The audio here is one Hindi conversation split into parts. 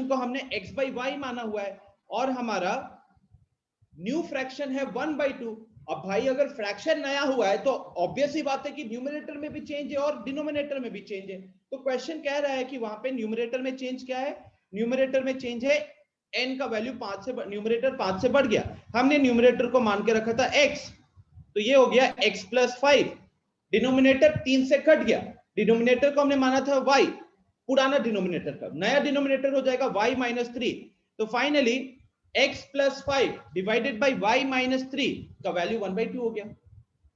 को हमने x बाई वाई माना हुआ है और हमारा न्यू फ्रैक्शन है 1/2। अब भाई अगर फ्रैक्शन नया हुआ है तो ऑब्वियस ही बात है कि न्यूमरेटर में भी चेंज है और डिनोमिनेटर में भी चेंज है। तो क्वेश्चन कह रहा है कि वहां पे न्यूमरेटर में चेंज क्या है, न्यूमरेटर में चेंज है n का वैल्यू 5 से, न्यूमरेटर 5 से बढ़ गया। हमने न्यूमरेटर को मान के रखा था x, तो ये हो गया x प्लस 5, डिनोमिनेटर 3 से कट गया, डिनोमिनेटर को हमने माना था y, पुराना डिनोमिनेटर का नया डिनोमिनेटर हो जाएगा y माइनस 3। तो finally x plus 5 divided by y minus 3 का वैल्यू 1/2 हो गया।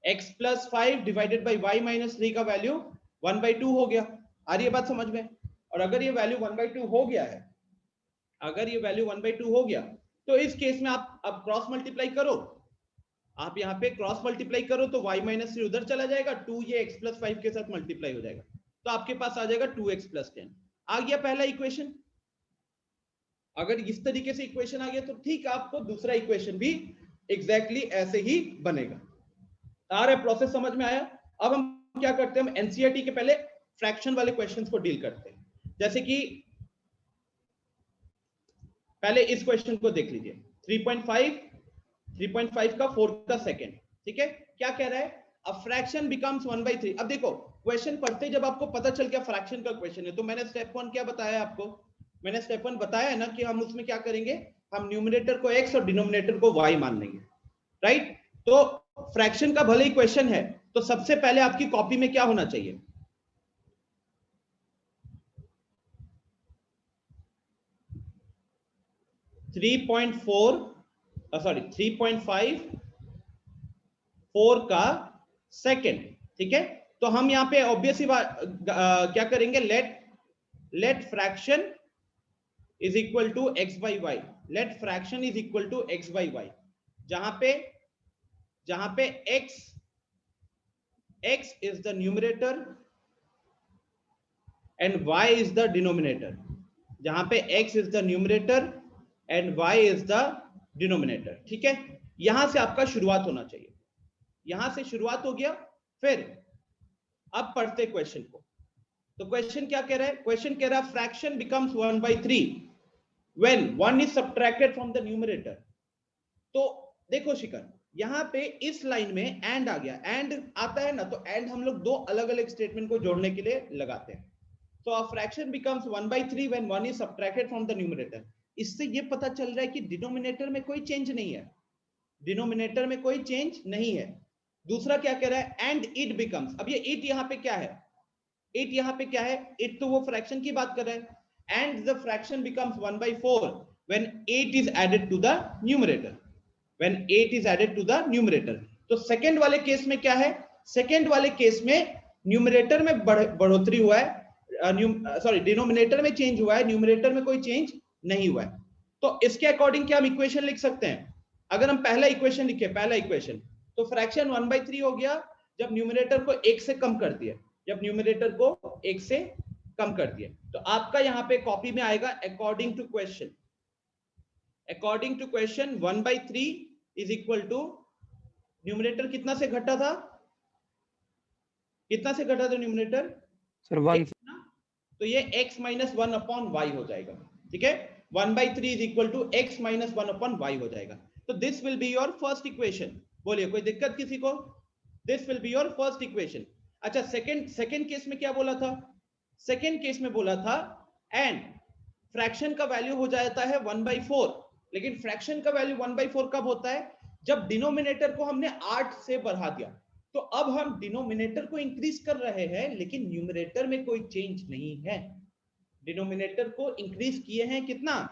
x plus 5 divided by y minus 3 का वैल्यू 1/2 हो गया। आ रही है बात समझ में? और अगर ये वैल्यू 1/2 हो गया है, अगर ये वैल्यू 1/2 हो गया तो इस केस में आप अब क्रॉस मल्टीप्लाई करो, आप यहाँ पे क्रॉस मल्टीप्लाई करो तो y माइनस 3 उधर चला जाएगा, 2 ये x प्लस 5 के साथ मल्टीप्लाई हो जाएगा, तो आपके पास आ जाएगा 2x प्लस 10। आ गया पहला इक्वेशन। अगर इस तरीके से इक्वेशन आ गया तो ठीक, आपको दूसरा इक्वेशन भी एग्जैक्टली ऐसे ही बनेगा। आ रहा है प्रोसेस समझ में आया? अब हम क्या करते हैं, हम एनसीईआरटी के पहले फ्रैक्शन वाले क्वेश्चंस को डील करते हैं। जैसे कि पहले इस क्वेश्चन को देख लीजिए, 3.5 का 4 का सेकेंड, ठीक है। क्या कह रहा है, अ फ्रैक्शन बिकम्स 1/3। अब देखो क्वेश्चन पढ़ते जब आपको पता चल गया फ्रैक्शन का क्वेश्चन है, तो मैंने स्टेप 1 क्या बताया आपको, मैंने स्टेप 1 बताया है ना कि हम उसमें क्या करेंगे, हम न्यूमरेटर को x और डिनोमिनेटर को y मान लेंगे, राइट। तो फ्रैक्शन का भले ही क्वेश्चन है तो सबसे पहले आपकी कॉपी में क्या होना चाहिए, सॉरी 3.54 का सेकेंड, ठीक है। तो हम यहां पे ऑब्वियस ही क्या करेंगे, let fraction is equal to x by Y, let fraction is equal to x by Y, जहां पे x is the numerator and y is the denominator, जहां पे x is the numerator and y is the denominator, ठीक है। यहां से आपका शुरुआत होना चाहिए, यहां से शुरुआत हो गया। फिर अब पढ़ते क्वेश्चन को। तो क्वेश्चन क्या कह रहा है, क्वेश्चन कह रहा है fraction becomes 1/3 when 1 is subtracted from the numerator। तो देखो शिखर, यहां पे इस लाइन में एंड आ गया, एंड आता है ना, तो एंड हम लोग दो अलग अलग स्टेटमेंट को जोड़ने के लिए लगाते हैं। तो अ fraction becomes 1/3 when 1 is subtracted from the numerator। इससे ये पता चल रहा है कि डिनोमिनेटर में कोई चेंज नहीं है, डिनोमिनेटर में कोई चेंज नहीं है। दूसरा क्या कह रहा है, एंड इट बिकम्स। अब ये इट यहाँ पे क्या है, इट यहाँ पे क्या है, इट तो वो फ्रैक्शन की बात कर रहा है। And the fraction becomes 1/4 when 8 is added to the numerator, when 8 is added to the numerator। तो सेकंड वाले केस में क्या है, सेकंड वाले केस में न्यूमरेटर में बढ़ोतरी हुआ है, सॉरी डिनोमिनेटर में चेंज हुआ है, न्यूमरेटर में कोई चेंज नहीं हुआ है। तो इसके अकॉर्डिंग क्या हम इक्वेशन लिख सकते हैं, अगर हम पहला इक्वेशन लिखे, पहला इक्वेशन, तो फ्रैक्शन 1/3 हो गया जब न्यूमरेटर को 1 से कम कर दिया, जब न्यूमरेटर को 1 से कम कर दिया। तो आपका यहां पे कॉपी में आएगा according to question, according to question 1/3 is equal to, numerator कितना से घटा था, कितना से घटा था न्यूमरेटर सर 1, तो ये x माइनस 1 अपॉन वाई हो जाएगा, ठीक है। 1/3 is equal to x minus 1 upon Y हो जाएगा। तो this will be your first equation. बोलिए कोई दिक्कत किसी को, this will be your first equation. अच्छा सेकंड केस में क्या बोला था, सेकंड केस में बोला था एंड फ्रैक्शन का वैल्यू हो जाता है 1/4, लेकिन फ्रैक्शन का वैल्यू 1/4 कब होता है, जब डिनोमिनेटर को हमने 8 से बढ़ा दिया। तो अब हम डिनोमिनेटर को इंक्रीज कर रहे हैं लेकिन न्यूमरेटर में कोई चेंज नहीं है, डिनोमिनेटर को इंक्रीज किए हैं कितना,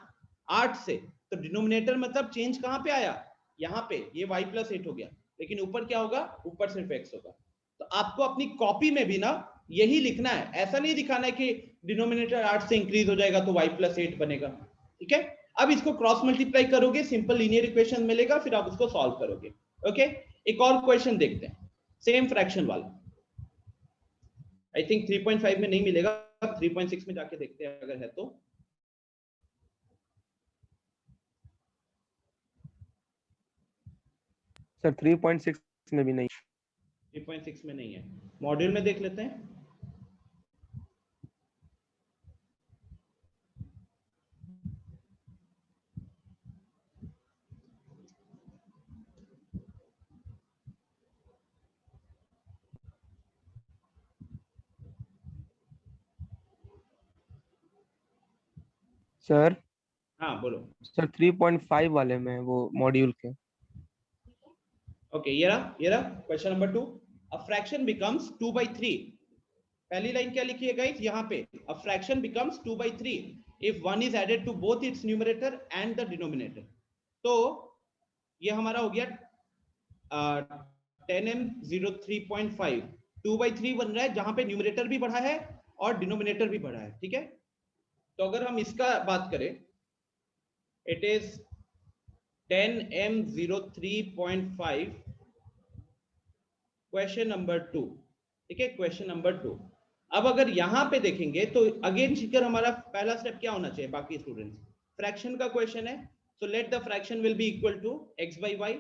8 से, तो डिनोमिनेटर मतलब चेंज कहां पे आया, यहां पे, ये y प्लस 8 हो गया, लेकिन ऊपर क्या होगा, ऊपर सिर्फ x होगा। तो आपको अपनी कॉपी में भी ना यही लिखना है, ऐसा नहीं दिखाना है कि डिनोमिनेटर 8 से इंक्रीज हो जाएगा तो y प्लस 8 बनेगा, ठीक है। अब इसको क्रॉस मल्टीप्लाई करोगे, सिंपल लीनियर इक्वेशन मिलेगा, फिर आप उसको सॉल्व करोगे। ओके, एक और क्वेश्चन देखते हैं, सेम फ्रैक्शन वाला। आई थिंक 3.5 में नहीं मिलेगा, 3.6 में जाके देखते हैं अगर है तो। सर 3.6 में भी नहीं, 3.6 में नहीं है, मॉड्यूल में देख लेते हैं। सर हाँ बोलो। सर 3.5 वाले में वो मॉड्यूल के। ओके, ये रहा question number 2। A fraction becomes 2/3। पहली लाइन क्या लिखी है गाइस यहाँ पे? A fraction becomes 2/3 if one is added to both its numerator and the denominator. तो ये हमारा हो गया 10m03.5 2/3 बन रहा है, जहां पे न्यूमरेटर भी बढ़ा है और डिनोमिनेटर भी बढ़ा है। ठीक है, तो अगर हम इसका बात करें, it is 10m03.5 question number 2। ठीक है, क्वेश्चन नंबर 2। अब अगर यहां पे देखेंगे तो अगेन शिकर हमारा पहला स्टेप क्या होना चाहिए? बाकी स्टूडेंट्स, फ्रैक्शन का क्वेश्चन है, so let the fraction will be equal to x/y,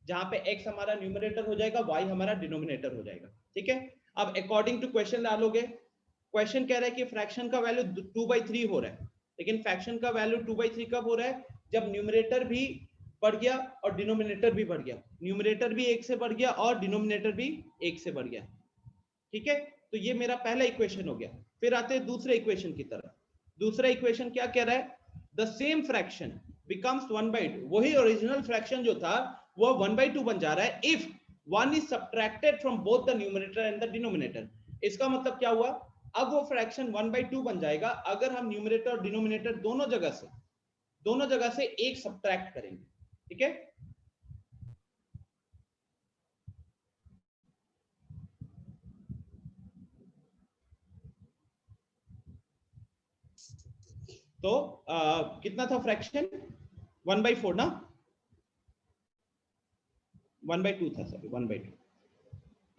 जहां पे x हमारा न्यूमरेटर हो जाएगा, y हमारा डिनोमिनेटर हो जाएगा। ठीक है, अब अकॉर्डिंग टू क्वेश्चन डालोगे। क्वेश्चन कह रहा है कि फ्रैक्शन का वैल्यू 2/3 हो रहा है, लेकिन फ्रैक्शन का वैल्यू 2/3 कब हो रहा है? जब न्यूमरेटर भी बढ़ गया और डिनोमिनेटर भी बढ़ गया। न्यूमरेटर भी 1 से बढ़ गया और डिनोमिनेटर भी 1 से बढ़ गया। ठीक है, तो ये मेरा पहला इक्वेशन हो गया। फिर आते हैं दूसरे इक्वेशन की तरफ। दूसरा इक्वेशन क्या कह रहा है? The same fraction becomes 1/2। वही ओरिजिनल फ्रैक्शन जो था वो 1/2 बन जा रहा है if one is subtracted from both the numerator and the denominator. इसका मतलब क्या हुआ? अब वो फ्रैक्शन 1/2 बन जाएगा अगर हम न्यूमरेटर और डिनोमिनेटर दोनों जगह से एक सब्ट्रैक्ट करेंगे। ठीक है, तो कितना था फ्रैक्शन? 1/4 ना? 1/2 था, सॉरी 1/2।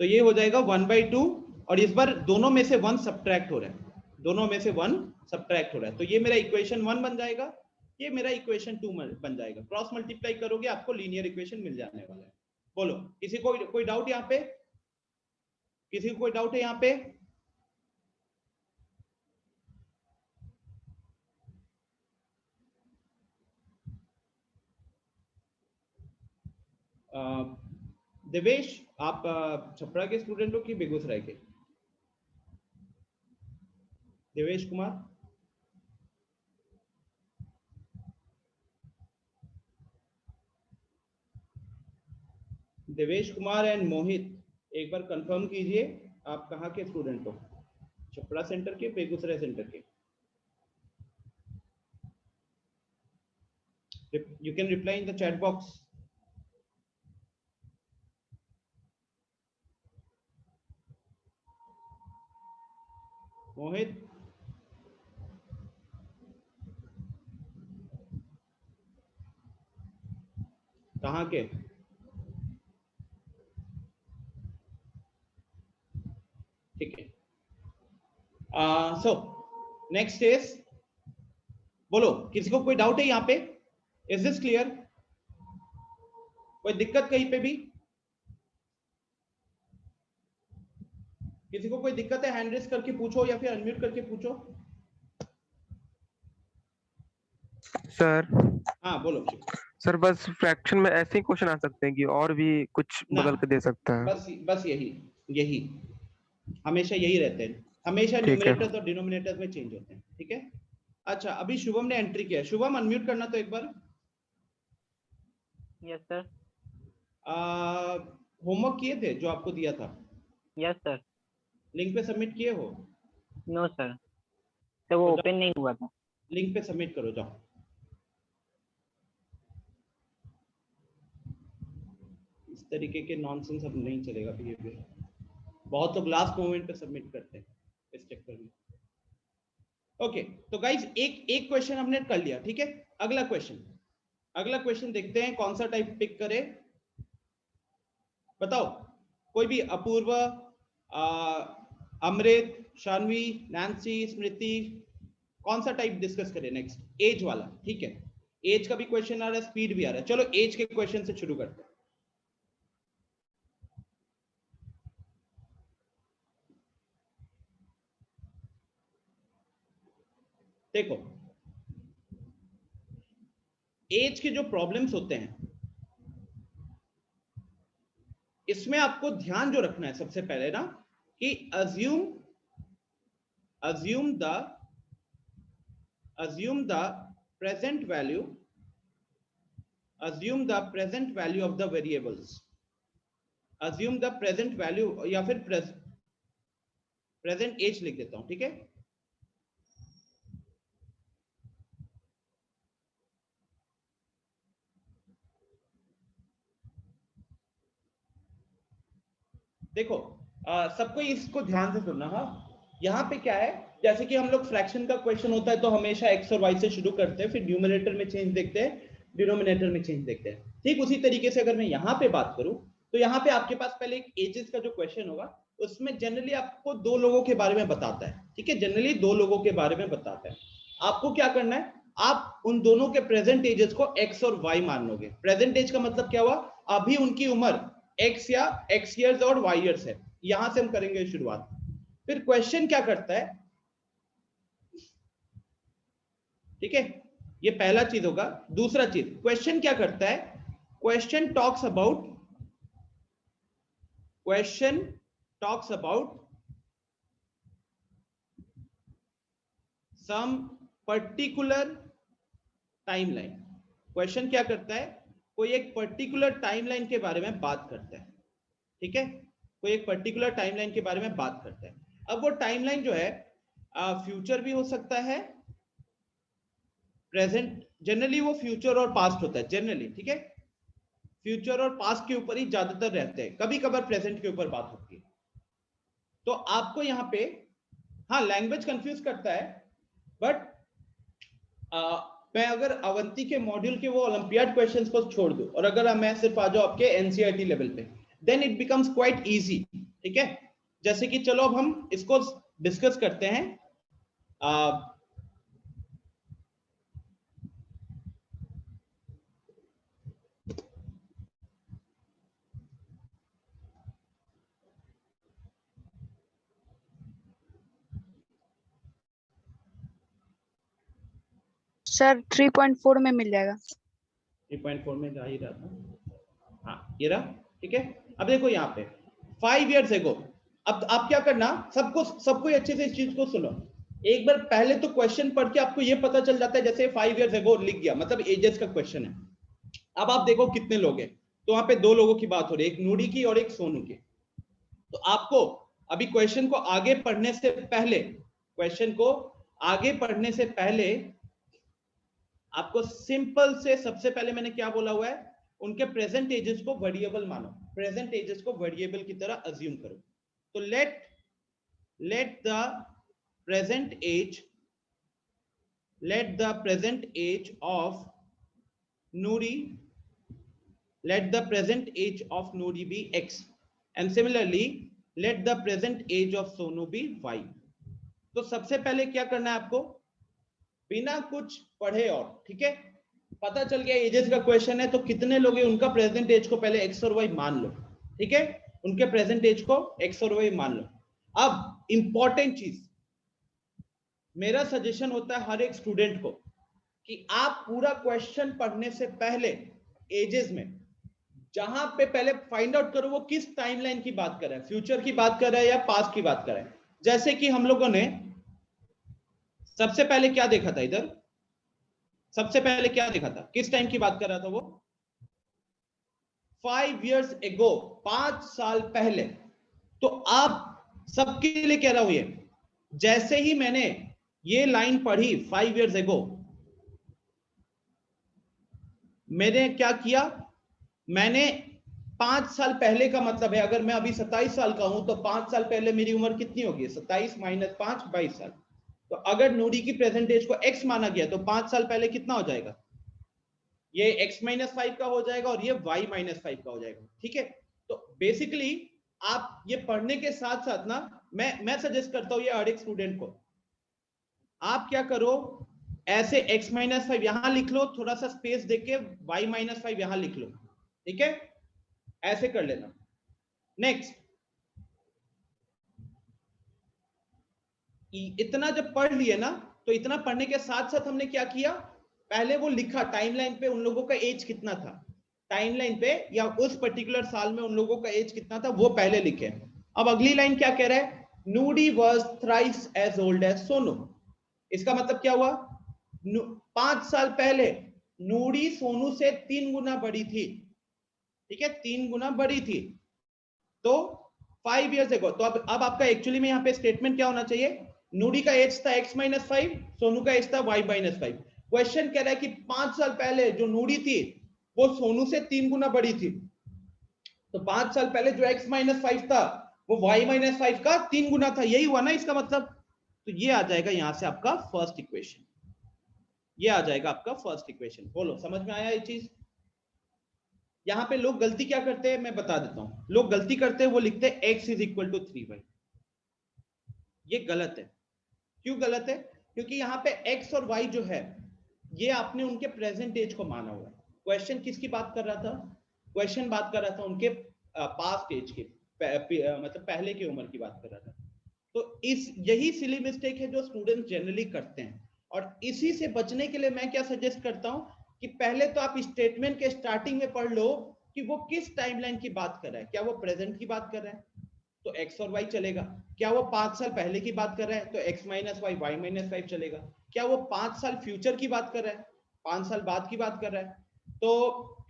तो ये हो जाएगा 1/2, और इस बार दोनों में से 1 सब्ट्रैक्ट हो रहा है, दोनों में से 1 सब्ट्रैक्ट हो रहा है। तो ये मेरा इक्वेशन 1 बन जाएगा, ये मेरा इक्वेशन 2 बन जाएगा। क्रॉस मल्टीप्लाई करोगे आपको लीनियर इक्वेशन मिल जाने वाला है। बोलो, किसी को कोई डाउट यहाँ पे? किसी को कोई डाउट है यहाँ पे? देवेश, आप छपरा के स्टूडेंट हो कि बेगूसराय के? देवेश कुमार, देवेश कुमार एंड मोहित, एक बार कंफर्म कीजिए आप कहाँ के स्टूडेंट हो? छपरा सेंटर के, बेगूसराय सेंटर के? You can reply in the chat box. मोहित, कहाँ के? ठीक है, सो नेक्स्ट इज, बोलो किसी को कोई डाउट है यहाँ पे? Is this clear? कोई दिक्कत कहीं पे भी? किसी को कोई दिक्कत है? हैंड रेज करके पूछो या फिर अनम्यूट करके पूछो। सर हाँ बोलो। सर बस फ्रैक्शन में ऐसे ही क्वेश्चन आ सकते हैं कि और भी कुछ ना, बदल के दे सकते हैं? बस यही यही हमेशा यही रहते हैं, हमेशा ठीक है न्यूमरेटर्स और डिनोमिनेटर्स में चेंज होते हैं। ठीक है, अच्छा अभी शुभम ने एंट्री किया। शुभम अनम्यूट करना तो एक बार। Yes sir. होमवर्क किए थे जो आपको दिया था? Yes sir. लिंक पे सबमिट किए हो? नो सर, तो वो तो ओपन नहीं हुआ था। लिंक पे सबमिट करो, जाओ। इस तरीके के नॉनसेंस अब नहीं चलेगा बिहेवियर। बहुत लोग लास्ट मोमेंट पे सबमिट करते हैं इस चक्कर में। ओके, तो गाइज एक क्वेश्चन हमने कर लिया। ठीक है, अगला क्वेश्चन देखते हैं कौन सा टाइप पिक करे। बताओ, कोई भी, अपूर्व, अमृत, शानवी, नैन्सी, स्मृति, कौन सा टाइप डिस्कस करें नेक्स्ट? एज वाला, ठीक है। एज का भी क्वेश्चन आ रहा है, स्पीड भी आ रहा है। चलो एज के क्वेश्चन से शुरू करते हैं। देखो, एज के जो प्रॉब्लम्स होते हैं इसमें आपको ध्यान जो रखना है सबसे पहले ना, कि assume the present value, assume the present value of the variables, assume the present value, या फिर present age लिख देता हूं, ठीक है। देखो सबको इसको ध्यान से सुनना। हाँ, यहाँ पे क्या है, जैसे कि हम लोग फ्रैक्शन का क्वेश्चन होता है तो हमेशा एक्स और वाई से शुरू करते हैं, फिर न्यूमरेटर में चेंज देखते हैं, डिनोमिनेटर में चेंज देखते हैं। ठीक उसी तरीके से अगर मैं यहाँ पे बात करूं तो यहाँ पे आपके पास पहले एक एजेस का जो क्वेश्चन होगा उसमें जनरली आपको दो लोगों के बारे में बताता है। ठीक है, जनरली दो लोगों के बारे में बताता है। आपको क्या करना है, आप उन दोनों के प्रेजेंट एजेस को एक्स और वाई मान लोगे। प्रेजेंट एज का मतलब क्या हुआ, अभी उनकी उम्र एक्स या एक्स ईयर्स और वाई ईयर्स है। यहां से हम करेंगे शुरुआत। फिर क्वेश्चन क्या करता है, ठीक है, ये पहला चीज होगा। दूसरा चीज, क्वेश्चन क्या करता है, question talks about some particular timeline. Question क्या करता है, कोई एक पर्टिकुलर टाइमलाइन के बारे में बात करता है। ठीक है, कोई एक पर्टिकुलर टाइमलाइन के बारे में बात करता है। अब वो टाइमलाइन जो है फ्यूचर भी हो सकता है, प्रेजेंट, जनरली वो फ्यूचर और पास्ट होता है जनरली। ठीक है, फ्यूचर और पास्ट के ऊपर ही ज्यादातर रहते हैं, कभी कभार प्रेजेंट के ऊपर बात होती है। तो आपको यहाँ पे, हाँ लैंग्वेज कंफ्यूज करता है, बट मैं अगर अवंती के मॉड्यूल के वो ओलंपियाड क्वेश्चंस को छोड़ दूं और अगर मैं सिर्फ आ जाऊं आपके एनसीईआरटी लेवल पे, then it becomes quite easy. ठीक है, जैसे कि चलो अब हम इसको डिस्कस करते हैं। सर 3.4 में मिल जाएगा। 3.4 में जा ही रहा था, हाँ ये रहा। ठीक है, अब देखो यहाँ पे 5 years ago। अब आप क्या करना, सबको अच्छे से इस चीज को सुनो। एक बार पहले तो क्वेश्चन पढ़ के आपको ये पता चल जाता है, जैसे 5 years ago लिख गया, मतलब एजेस का क्वेश्चन है। अब आप देखो कितने लोग हैं, तो वहां पे दो लोगों की बात हो रही है, एक नूरी की और एक सोनू की। तो आपको अभी क्वेश्चन को आगे पढ़ने से पहले आपको सिंपल से, सबसे पहले मैंने क्या बोला हुआ है, उनके प्रेजेंट एजेस को वेरिएबल मानो, प्रेजेंट एजेस को वेरिएबल की तरह अज्यूम करो। तो let the present age of Nuri be X, and similarly let the present age of Sonu be Y। तो सबसे पहले क्या करना है आपको, बिना कुछ पढ़े, और ठीक है पता चल गया एजेस का क्वेश्चन है, तो कितने लोग हैं उनका प्रेजेंट एज को पहले X और Y मान लो। ठीक है, उनके प्रेजेंट एज को X और Y मान लो। अब इंपॉर्टेंट चीज, मेरा सजेशन होता है हर एक स्टूडेंट को कि आप पूरा क्वेश्चन पढ़ने से पहले एजेस में जहां पे पहले फाइंड आउट करो वो किस टाइमलाइन की बात कर रहा है, फ्यूचर की बात कर रहा है या पास्ट की बात कर रहा है। जैसे कि हम लोगों ने सबसे पहले क्या देखा था, इधर सबसे पहले क्या देखा था, किस टाइम की बात कर रहा था वो, 5 years ago, 5 साल पहले। तो आप सबके लिए कह रहा हूं, ये जैसे ही मैंने ये लाइन पढ़ी 5 years ago, मैंने क्या किया, मैंने 5 साल पहले का मतलब है, अगर मैं अभी 27 साल का हूं तो 5 साल पहले मेरी उम्र कितनी होगी, 27 माइनस 5, 22 साल। तो अगर नूरी की प्रेजेंट एज को x माना गया तो 5 साल पहले कितना हो जाएगा, ये x माइनस 5 का हो जाएगा और ये y माइनस 5 का हो जाएगा। ठीक है, तो बेसिकली आप ये पढ़ने के साथ साथ ना, मैं सजेस्ट करता हूं ये हर एक स्टूडेंट को, आप क्या करो, ऐसे x माइनस 5 यहां लिख लो, थोड़ा सा स्पेस देके y माइनस 5 यहां लिख लो। ठीक है, ऐसे कर लेना। नेक्स्ट, इतना जब पढ़ लिए ना, तो इतना पढ़ने के साथ साथ हमने क्या किया, पहले वो लिखा टाइमलाइन पे उन लोगों का एज कितना था, टाइमलाइन पे या उस पर्टिकुलर साल में उन लोगों का एज कितना था वो पहले लिखे। अब अगली लाइन क्या कह रहा है, Noori was thrice as old as Sonu. इसका मतलब क्या हुआ, 5 साल पहले नूरी सोनू से 3 गुना बड़ी थी, ठीक है, 3 गुना बड़ी थी। तो 5 years ago, तो अब आपका एक्चुअली में यहाँ पे स्टेटमेंट क्या होना चाहिए, नूरी का एज था x-5, सोनू का एज था y-5। क्वेश्चन कह रहा है कि 5 साल पहले जो नूरी थी वो सोनू से 3 गुना बड़ी थी, तो 5 साल पहले जो x-5 था वो y-5 का 3 गुना था, यही हुआ ना इसका मतलब। तो ये आ जाएगा यहां से आपका फर्स्ट इक्वेशन, ये आ जाएगा आपका फर्स्ट इक्वेशन। बोलो समझ में आया ये चीज? यहां पे लोग गलती क्या करते हैं मैं बता देता हूं, लोग गलती करते हैं वो लिखते हैं x = 3y। ये गलत है। क्यों गलत है? क्योंकि यहाँ पे x और y जो है ये आपने उनके प्रेजेंट एज को माना हुआ है। क्वेश्चन किसकी बात कर रहा था? क्वेश्चन बात कर रहा था उनके पास्ट एज की, मतलब पहले की उम्र की बात कर रहा था। तो यही सिली मिस्टेक है जो स्टूडेंट जनरली करते हैं, और इसी से बचने के लिए मैं क्या सजेस्ट करता हूं कि पहले तो आप स्टेटमेंट के स्टार्टिंग में पढ़ लो कि वो किस टाइमलाइन की बात कर रहा है। क्या वो प्रेजेंट की बात कर रहा है तो x और y चलेगा, क्या वो 5 साल पहले की बात कर रहा है तो x - y y-5 चलेगा, क्या वो 5 साल फ्यूचर की बात कर रहा है, 5 साल बाद की बात कर रहा है तो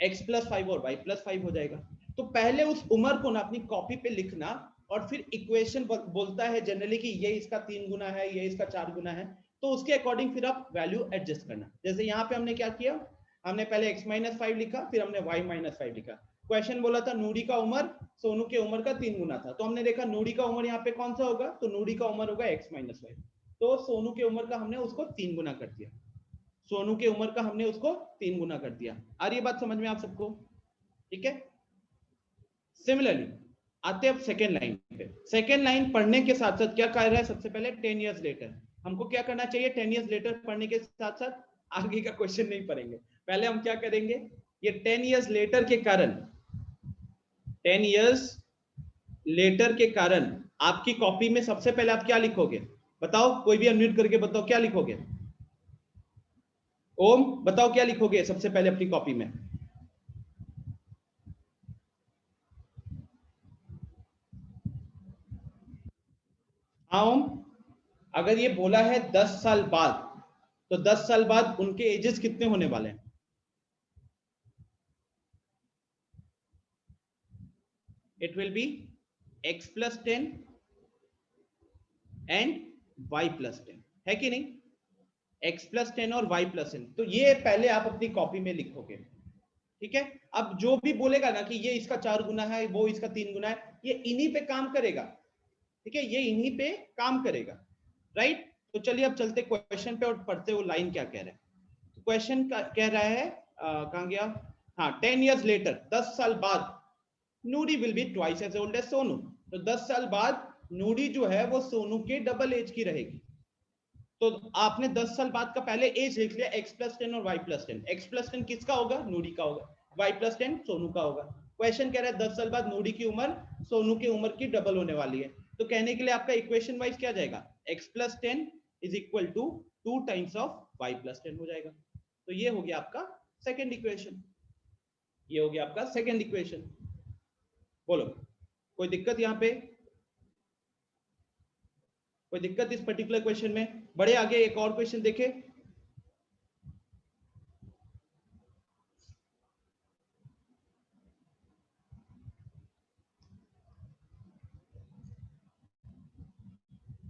x+5 और y+5 हो जाएगा। तो पहले उस उम्र को ना अपनी कॉपी पे लिखना, और फिर इक्वेशन बोलता है जनरली कि ये इसका 3 गुना है, ये इसका 4 गुना है, तो उसके अकॉर्डिंग फिर आप वैल्यू एडजस्ट करना। जैसे यहाँ पे हमने क्या किया, हमने पहले x-5 लिखा, फिर हमने y-5 लिखा। क्वेश्चन बोला था नूरी का उम्र सोनू के उम्र का 3 गुना था, तो हमने देखा नूरी का उम्र यहाँ पे कौन सा होगा, तो नूरी का उम्र होगा x-5, तो सोनू के उम्र का हमने उसको 3 गुना कर दिया, सोनू के उम्र का हमने उसको 3 गुना कर दिया। आ रही है बात समझ में आप सबको? ठीक है। सिमिलरली आते अब सेकेंड लाइन पे। सेकेंड लाइन पढ़ने के साथ साथ क्या कर रहा है, सबसे पहले 10 years later हमको क्या करना चाहिए, 10 years later पढ़ने के साथ साथ आगे का क्वेश्चन नहीं पढ़ेंगे, पहले हम क्या करेंगे, ये 10 years later के कारण, 10 years later के कारण आपकी कॉपी में सबसे पहले आप क्या लिखोगे बताओ, कोई भी अनम्यूट करके बताओ क्या लिखोगे, ओम बताओ क्या लिखोगे सबसे पहले अपनी कॉपी में? हाँ ओम, अगर ये बोला है 10 साल बाद, तो 10 साल बाद उनके एजेस कितने होने वाले हैं? It will be x+10 and y+10, है कि नहीं? x+10 और y+10, तो ये पहले आप अपनी कॉपी में लिखोगे, ठीक है। अब जो भी बोलेगा ना कि ये इसका 4 गुना है, वो इसका 3 गुना है, ये इन्हीं पे काम करेगा, ठीक है, ये इन्हीं पे काम करेगा, राइट। तो चलिए अब चलते क्वेश्चन पे और पढ़ते वो लाइन क्या कह रहा है। तो क्वेश्चन कह रहा है कहां गया, हाँ 10 years later 10 साल बाद Noori will be twice as old as Sonu, तो 10 साल बाद नूरी जो है वो सोनू के डबल एज की रहेगी। तो आपने 10 साल बाद का पहले एज लिख लिया, x+10 और y+10। x+10 किसका होगा, नूरी का होगा, y+10 सोनू का होगा। क्वेश्चन कह रहा है 10 साल बाद नूरी की उम्र सोनू की उम्र की डबल होने वाली है, तो कहने के लिए आपका इक्वेशन वाइज क्या जाएगा, x+10 = 2 टाइम्स ऑफ y+10 हो जाएगा। तो ये हो गया आपका सेकेंड इक्वेशन, ये हो गया आपका सेकेंड इक्वेशन। बोलो कोई दिक्कत यहाँ पे, कोई दिक्कत इस पर्टिकुलर क्वेश्चन में? बड़े आगे एक और क्वेश्चन देखे,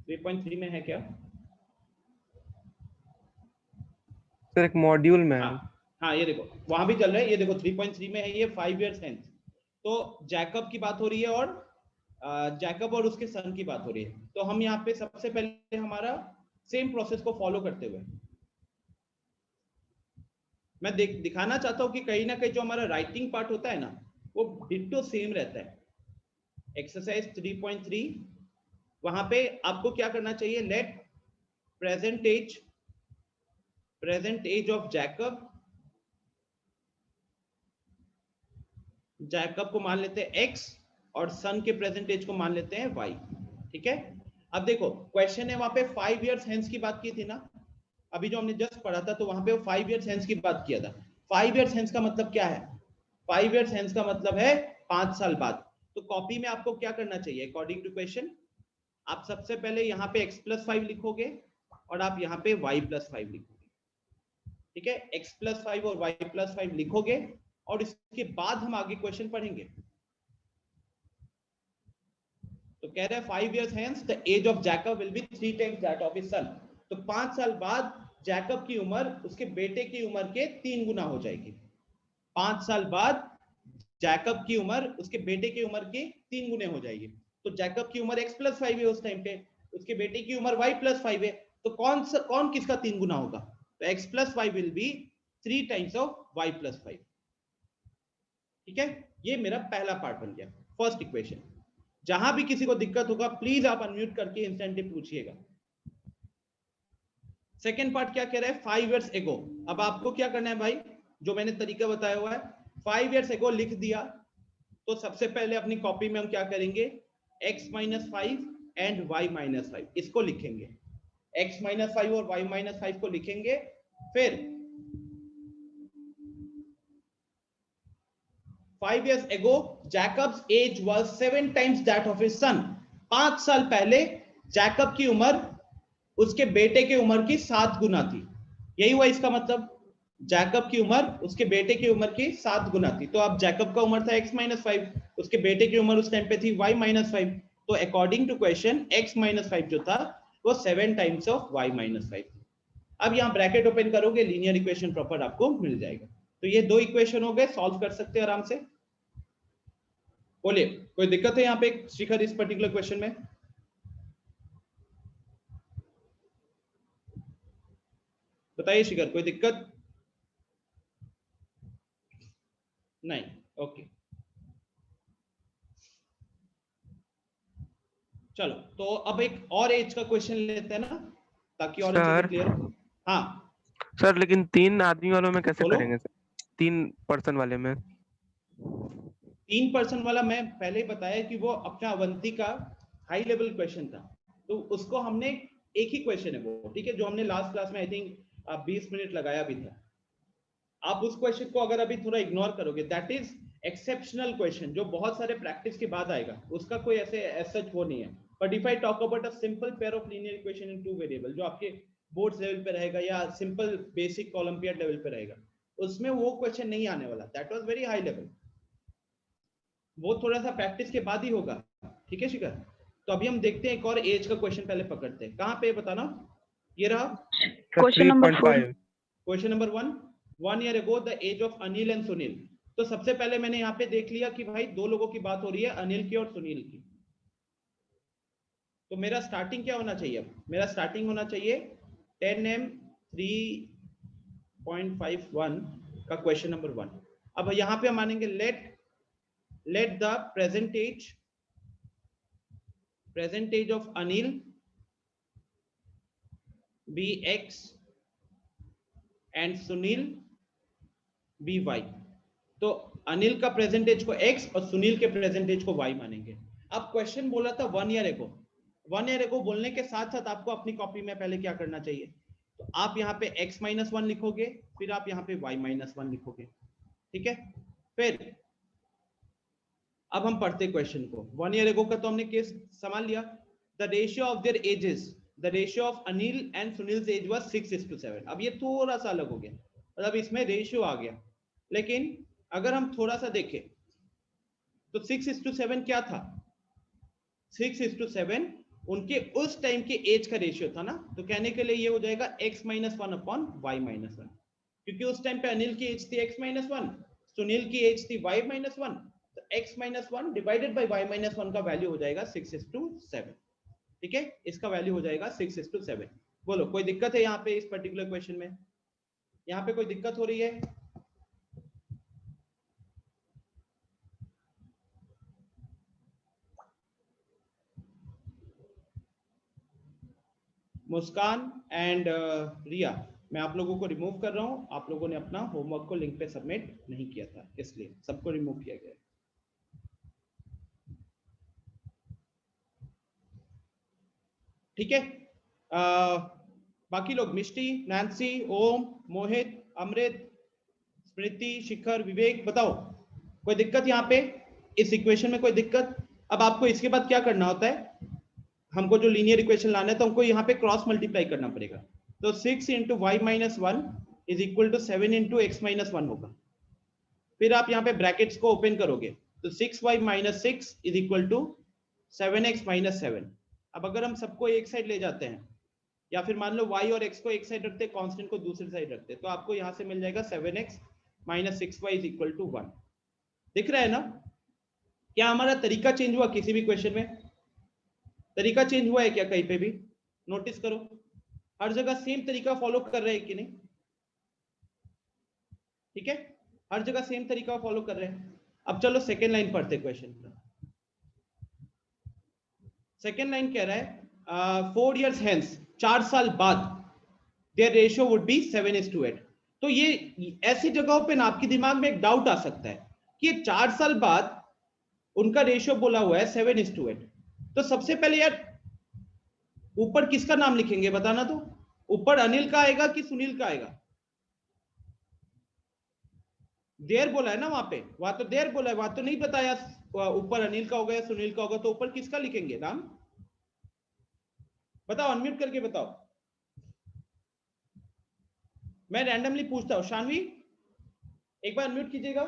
(3.3) में है क्या? सर एक मॉड्यूल में है। हाँ ये देखो वहां भी चल रहा है, ये देखो 3.3 में है ये 5 years hence। तो जैकब की बात हो रही है और जैकब और उसके सन की बात हो रही है। तो हम यहाँ पे सबसे पहले हमारा सेम प्रोसेस को फॉलो करते हुए मैं दिखाना चाहता हूँ कि कहीं ना कहीं जो हमारा राइटिंग पार्ट होता है ना वो डिट्टो सेम रहता है। एक्सरसाइज 3.3 वहां पे आपको क्या करना चाहिए, let present age of Jacob को मान लेते हैं x और सन के प्रेजेंट एज को मान लेते हैं y, ठीक है। अब देखो क्वेश्चन है वहां पे 5 years hence की बात की थी ना, अभी जो हमने जस्ट पढ़ा था तो वहां पे 5 years hence की बात किया था। 5 years hence का मतलब क्या है, 5 years hence का मतलब है 5 साल बाद। तो कॉपी में आपको क्या करना चाहिए अकॉर्डिंग टू क्वेश्चन, आप सबसे पहले यहाँ पे x+5 लिखोगे और आप यहाँ पे y+5 लिखोगे, ठीक है, x+5 और y+5 लिखोगे और इसके बाद हम आगे क्वेश्चन पढ़ेंगे। तो कह रहे हैं 5 years hence the age of Jacob will be 3 times that of his son। तो 5 साल बाद जैकब की उम्र उसके बेटे की उम्र के 3 गुना हो जाएगी। 5 साल बाद जैकब की उम्र उसके बेटे की उम्र की 3 गुने हो जाएगी। तो जैकब की उम्र x+5 है उस टाइम पे, उसके बेटे की उम्र y+5 है, तो कौन किसका 3 गुना होगा? तो x+5 will be 3 times of y+5। ठीक है, ये मेरा पहला पार्ट बन गया, फर्स्ट इक्वेशन। जहां भी किसी को दिक्कत होगा प्लीज आप अनम्यूट करके इंस्टेंटली पूछिएगा। सेकेंड पार्ट क्या कह रहा है? 5 years ago। अब आपको क्या करना है भाई, जो मैंने तरीका बताया हुआ है, 5 years ago लिख दिया तो सबसे पहले अपनी कॉपी में हम क्या करेंगे, x-5 एंड y-5 इसको लिखेंगे, x-5 और y-5 को लिखेंगे। फिर 5 years ago Jacob's age was 7 times that of his son। 5 साल पहले जैकब की उम्र उसके बेटे की उम्र की 7 गुना थी। यही हुआ इसका मतलब, जैकब की उम्र उसके बेटे की उम्र की 7 गुना थी। तो अब जैकब का उम्र था x-5, उसके बेटे की उम्र उस टाइम पे थी y-5। तो अकॉर्डिंग टू क्वेश्चन x-5 जो था वो 7 टाइम्स ऑफ y-5। अब यहाँ ब्रैकेट ओपन करोगे, लीनियर इक्वेशन प्रॉपर आपको मिल जाएगा। तो ये 2 इक्वेशन हो गए, सॉल्व कर सकते हैं आराम से। बोलिए, कोई दिक्कत है यहाँ पे शिखर इस पर्टिकुलर क्वेश्चन में? बताइए शिखर, कोई दिक्कत? नहीं, ओके। चलो तो अब एक और एज का क्वेश्चन लेते हैं ना, ताकि और अच्छे से क्लियर हो। हाँ सर, लेकिन 3 आदमी वालों में कैसे बोलो। करेंगे सर? 3 पर्सन वाले में? 3 पर्सन वाला मैं पहले ही बताया कि वो अपना अवंती का हाई लेवल क्वेश्चन था, तो उसको हमने एक ही क्वेश्चन है वो, ठीक है, जो हमने लास्ट क्लास में आई थिंक 20 मिनट लगाया भी था। आप उस क्वेश्चन को अगर अभी थोड़ा इग्नोर करोगे, दैट इज एक्सेप्शनल क्वेश्चन जो बहुत सारे प्रैक्टिस के बाद आएगा, उसका कोई ऐसे सच वो नहीं है। But if I talk about a simple pair of linear equation in 2 variable जो आपके बोर्ड लेवल पे रहेगा या सिंपल बेसिक ओलंपियाड लेवल पे रहेगा, उसमें वो क्वेश्चन नहीं आने वाला। That was very high level, वो थोड़ा सा प्रैक्टिस के बाद ही होगा। ठीक है शिखर, तो अभी हम देखते हैं एक और एज का क्वेश्चन पहले पकड़ते हैं। कहाँ पे बताना, ये रहा question number 4। Question number 1 year ago the age of Anil and Sunil. तो सबसे पहले मैंने यहाँ पे देख लिया कि भाई 2 लोगों की बात हो रही है, अनिल की और सुनील की। तो मेरा स्टार्टिंग क्या होना चाहिए? मेरा स्टार्टिंग होना चाहिए 10m 3.51 का क्वेश्चन नंबर 1। अब यहाँ पे हम मानेंगे let the present age of Anil be x and Sunil be y। तो अनिल का प्रेजेंटेज को x और सुनील के प्रेजेंटेज को y मानेंगे। अब क्वेश्चन बोला था 1 year ago। 1 year ago बोलने के साथ साथ आपको अपनी कॉपी में पहले क्या करना चाहिए, तो आप यहाँ पे x-1 लिखोगे, फिर आप यहाँ पे y-1 लिखोगे। ठीक है, फिर अब हम पढ़ते क्वेश्चन को। 1 year ago का तो हमने केस संभाल लिया। The ratio of their ages, the ratio of Anil and Sunil age was 6:7। अब ये थोड़ा सा अलग हो गया, मतलब इसमें रेशियो आ गया, लेकिन अगर हम थोड़ा सा देखें तो 6:7 क्या था? 6:7 उनके उस टाइम के एज का रेशियो था ना। तो कहने के लिए ये हो जाएगा x-1 अपॉन y-1, क्योंकि उस टाइम पे अनिल की एज थी x-1, सुनील की एज थी y-1। तो x-1 डिवाइडेड बाय y-1 का वैल्यू हो जाएगा 6:7। ठीक है, इसका वैल्यू हो जाएगा 6:7। बोलो, कोई दिक्कत है यहाँ पे इस पर्टिकुलर क्वेश्चन में? यहाँ पे कोई दिक्कत हो रही है? मुस्कान एंड रिया, मैं आप लोगों को रिमूव कर रहा हूं। आप लोगों ने अपना होमवर्क को लिंक पे सबमिट नहीं किया था, इसलिए सबको रिमूव किया गया। ठीक है, बाकी लोग मिष्टी, नैन्सी, ओम, मोहित, अमृत, स्मृति, शिखर, विवेक, बताओ कोई दिक्कत यहाँ पे इस इक्वेशन में? कोई दिक्कत? अब आपको इसके बाद क्या करना होता है, हमको जो लीनियर इक्वेशन लाना है तो हमको यहाँ पे क्रॉस मल्टीप्लाई करना पड़ेगा। तो 6 × y-1 is equal to 7 into X minus 1 होगा। फिर आप यहाँ पे ब्रैकेट्स को ओपन करोगे तो 6y minus 6 is equal to 7x minus 7। अब अगर हम सबको एक साइड ले जाते हैं या फिर मान लो y और x को एक साइड रखते हैं, कांस्टेंट को दूसरी साइड रखते हैं, तो आपको यहाँ से मिल जाएगा 7x minus 6y is equal to 1। दिख रहा है ना? क्या हमारा तरीका चेंज हुआ किसी भी क्वेश्चन में? तरीका चेंज हुआ है क्या कहीं पे भी? नोटिस करो, हर जगह सेम तरीका फॉलो कर रहे हैं कि नहीं? ठीक है, हर जगह सेम तरीका फॉलो कर रहे हैं। अब चलो सेकेंड लाइन पढ़ते क्वेश्चन का। सेकेंड लाइन कह रहा है 4 years hence, 4 साल बाद their ratio would be 7:8। तो ये ऐसी जगहों पे ना आपके दिमाग में एक डाउट आ सकता है कि 4 साल बाद उनका रेशियो बोला हुआ है 7:8। तो सबसे पहले यार ऊपर किसका नाम लिखेंगे बताना तो? ऊपर अनिल का आएगा कि सुनील का आएगा? देर बोला है ना वहां पे, वहां तो देर बोला है, वहां तो नहीं बताया ऊपर अनिल का होगा या सुनील का होगा। तो ऊपर किसका लिखेंगे नाम? बताओ, अनम्यूट करके बताओ। मैं रैंडमली पूछता हूँ। शानवी एक बार अनम्यूट कीजिएगा।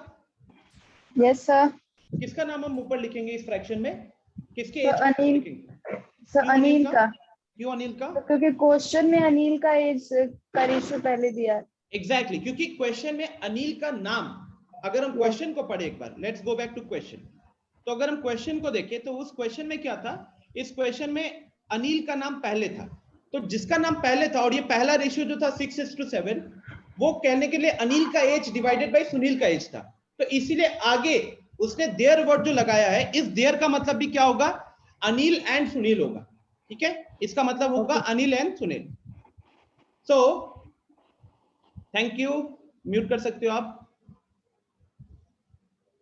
Yes sir. किसका नाम हम ऊपर लिखेंगे इस फ्रैक्शन में? किसके सर एज का अनिल। लिखेंगे? सर अनिल का। क्यों अनिल का? क्योंकि क्वेश्चन में अनिल का एज का रेशियो पहले दिया है। एग्जैक्टली, क्योंकि क्वेश्चन में अनिल का नाम, अगर हम क्वेश्चन को पढ़े एक बार, let's go back to question. तो अगर हम क्वेश्चन को देखें तो उस क्वेश्चन में क्या था? इस क्वेश्चन में अनिल का नाम पहले था। तो जिसका नाम पहले था और ये पहला रेशियो जो था 6:7, वो कहने के लिए अनिल का एज डिवाइडेड बाय सुनील का एज था। तो इसीलिए आगे उसने देयर वर्ड जो लगाया है, इस देयर का मतलब भी क्या होगा? अनिल एंड सुनील होगा। ठीक है, इसका मतलब होगा Anil and Sunil. So thank you, mute कर सकते हो आप।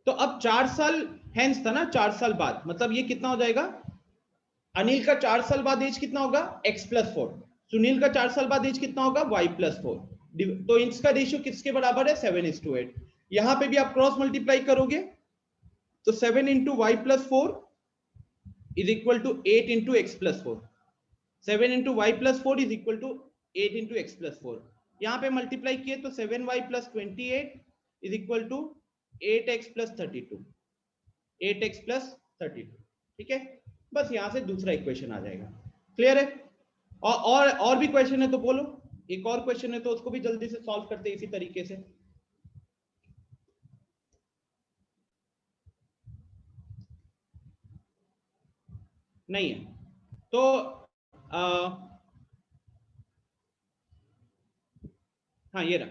तो अब 4 साल हेंस था ना, 4 साल बाद, मतलब ये कितना हो जाएगा? अनिल का 4 साल बाद एज कितना होगा? x+4। सुनील का 4 साल बाद एज कितना होगा? y+4। तो इसका रेशियो किसके बराबर है? 7:8। यहां पे भी आप क्रॉस मल्टीप्लाई करोगे तो 7 into y+4 is equal to 8 into x+4। 7 into y+4 is equal to 8 into x+4। यहां पे मल्टीप्लाई किए तो 7y + 28 is equal to 8x + 32। 8x + 32। ठीक है, बस यहां से दूसरा इक्वेशन आ जाएगा। क्लियर है? और भी क्वेश्चन है तो बोलो। एक और क्वेश्चन है तो उसको भी जल्दी से सॉल्व करते हैं इसी तरीके से। नहीं है तो हाँ ये रहा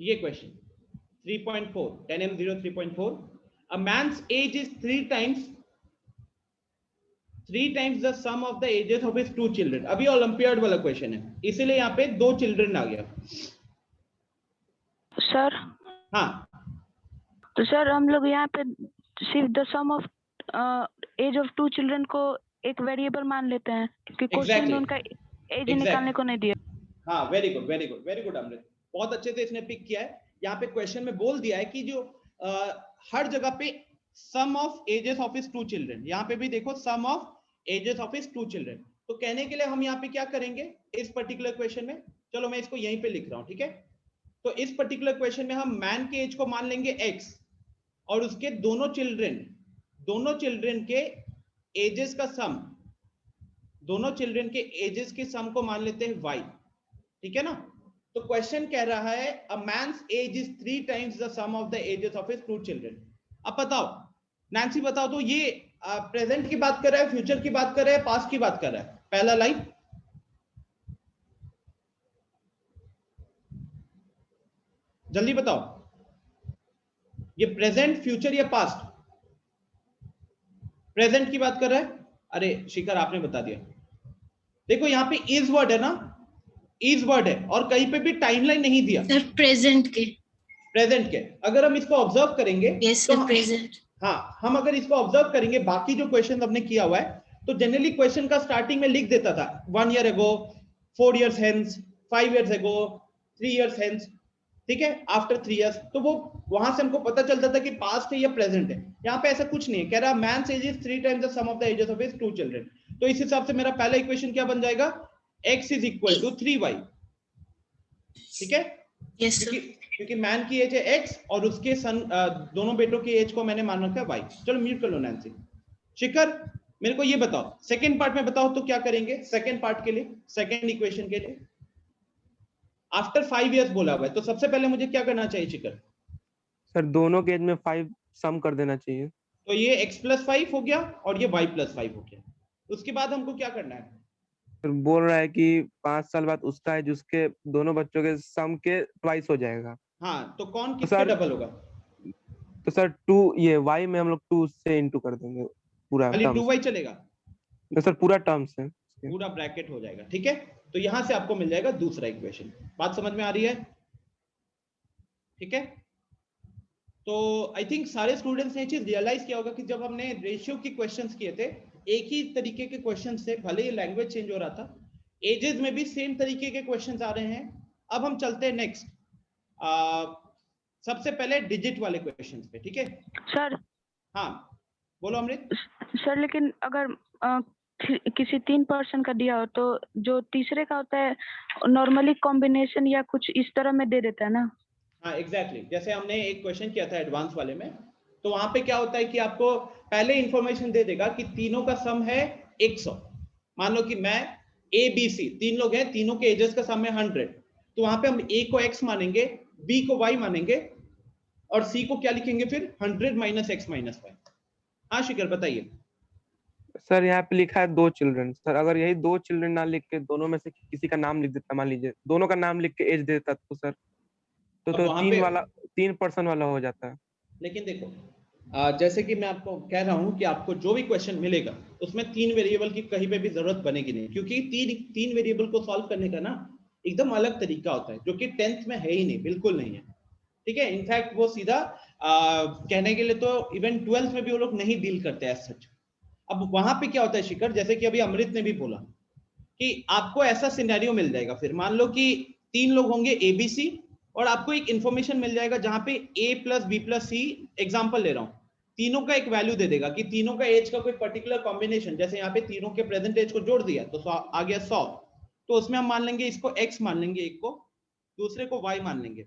ये question 3.4 10M0 3.4। A man's age is 3 times the sum of the ages of his 2 children। अभी ओलंपियाड वाला क्वेश्चन है, इसीलिए यहाँ पे 2 चिल्ड्रन आ गया। सर हाँ तो सर हम लोग यहाँ पे सिर्फ the sum of age of 2 children को एक वेरिएबल मान लेते हैं, क्योंकि क्वेश्चन में उनका एज निकालने को नहीं दिया। हाँ वेरी गुड अमृत, बहुत अच्छे से इसने पिक किया है। यहाँ पे क्वेश्चन में बोल दिया है कि जो हर जगह पे sum of ages of his 2 children, यहाँ पे भी देखो sum of ages of his 2 children. तो कहने के लिए हम यहाँ पे क्या करेंगे इस पर्टिकुलर क्वेश्चन में? चलो मैं इसको यहीं पे लिख रहा हूँ। ठीक है, तो इस पर्टिकुलर क्वेश्चन में हम मैन के एज को मान लेंगे x और उसके दोनों चिल्ड्रन के एजेस का सम, दोनों चिल्ड्रन के एजेस के सम को मान लेते हैं y। ठीक है ना? तो क्वेश्चन कह रहा है a man's age is 3 times the sum of the ages of his 2 children. अब बताओ नैंसी, बताओ तो ये प्रेजेंट की बात कर रहा है, फ्यूचर की बात कर रहा है, पास्ट की बात कर रहा है? पहला लाइन जल्दी बताओ, ये प्रेजेंट, फ्यूचर या पास्ट? प्रेजेंट की बात कर रहा है। अरे शिखर आपने बता दिया। देखो यहाँ पे इज वर्ड है ना, इज वर्ड है और कहीं पे भी टाइमलाइन नहीं दिया सर। प्रेजेंट के अगर हम इसको ऑब्जर्व करेंगे यस तो सर, प्रेजेंट। हाँ, हम अगर इसको ऑब्जर्व करेंगे बाकी जो क्वेश्चन हमने किया हुआ है, तो जनरली क्वेश्चन का स्टार्टिंग में लिख देता था 1 year ago, 4 years hence, 5 years ago, 3 years hence। ठीक है, आफ्टर 3 years। तो वो वहां से हमको पता चलता था कि पास्ट है या प्रेजेंट है। यहाँ पे ऐसा कुछ नहीं है, कह रहा man's age is 3 times the sum of the ages of his 2 children. तो इस हिसाब से मेरा पहला इक्वेशन क्या बन जाएगा? x is equal to 3y। ठीक है? Yes sir. क्योंकि मैन की एज है एक्स और उसके सन दोनों बेटों की एज को मैंने मान रखा है वाई। चलो म्यूट कर लो नैन्सी। शिखर मेरे को ये बताओ, सेकंड पार्ट में बताओ तो क्या करेंगे? सेकंड पार्ट के लिए, सेकंड इक्वेशन के लिए आफ्टर 5 इयर्स बोला हुआ है, तो सबसे पहले मुझे क्या करना चाहिए शिखर? सर दोनों के एज में 5 सम कर देना चाहिए। तो ये x + 5 हो गया और ये y + 5 हो गया। उसके बाद हमको क्या करना है? सर बोल रहा है कि 5 साल बाद उसका एज उसके दोनों बच्चों के सम के ट्वाइस हो जाएगा। हाँ, तो कौन तो किसके सर डबल होगा? तो सर 2 ये y में हम लोग 2 से इंटू कर देंगे पूरा खाली टर्म 2y चलेगा? से। सर पूरा टर्म से पूरा ब्रैकेट हो जाएगा। ठीक है, तो यहां से आपको मिल जाएगा दूसरा इक्वेशन। बात समझ में आ रही है? ठीक है, तो आई थिंक सारे स्टूडेंट्स ने ये चीज रियलाइज किया होगा कि जब हमने रेशियो के क्वेश्चंस किए थे, एक ही तरीके के क्वेश्चंस थे, भले ही लैंग्वेज चेंज हो रहा था, एजेस में भी सेम तरीके के क्वेश्चंस आ रहे हैं। अब हम चलते हैं नेक्स्ट, सबसे पहले डिजिट वाले क्वेश्चंस पे। ठीक है सर। हाँ बोलो अमृत। सर लेकिन अगर किसी 3% का दिया हो तो जो तीसरे का होता है नॉर्मली कॉम्बिनेशन या कुछ इस तरह में दे देता है ना? हाँ एग्जैक्टली, जैसे हमने एक क्वेश्चन किया था एडवांस वाले में, तो वहां पे क्या होता है कि आपको पहले इंफॉर्मेशन दे देगा कि तीनों का सम है 100। मान लो कि मैं ए बी सी तीन लोग हैं, तीनों के एजेस का सम है 100, तो वहां पे हम ए को x मानेंगे, बी को y मानेंगे और सी को क्या लिखेंगे फिर? 100 - x - y। हाँ शिखर बताइए। सर यहाँ पे लिखा है 2 चिल्ड्रन। सर अगर यही 2 चिल्ड्रन ना लिख के दोनों में से किसी का नाम लिख देता, मान लीजिए दोनों का नाम लिख के एज देता, तो सर तो अब वहां पे 3% वाला हो जाता है। लेकिन देखो जैसे कि मैं आपको कह रहा हूं कि आपको जो भी क्वेश्चन मिलेगा उसमें 3 वेरिएबल की कहीं पे भी जरूरत बनेगी नहीं, क्योंकि तीन वेरिएबल को सॉल्व करने का ना एकदम अलग तरीका होता है, जो कि 10th में है ही नहीं, बिल्कुल नहीं है। ठीक है, इनफैक्ट वो सीधा कहने के लिए तो इवन 12th में भी वो लोग नहीं डील करते एज सच। अब वहां पे क्या होता है शिखर, जैसे कि अभी अमृत ने भी बोला कि आपको ऐसा सिनेरियो मिल जाएगा, फिर मान लो कि 3 लोग होंगे एबीसी और आपको एक इंफॉर्मेशन मिल जाएगा जहां पे a + b + c, एग्जांपल ले रहा हूं, तीनों का एक वैल्यू दे देगा कि तीनों का एज का कोई पर्टिकुलर कॉम्बिनेशन, जैसे यहाँ पे तीनों के प्रेजेंट एज को जोड़ दिया तो आ गया 100, तो उसमें हम मान लेंगे इसको x मान लेंगे, एक को, दूसरे को y मान लेंगे,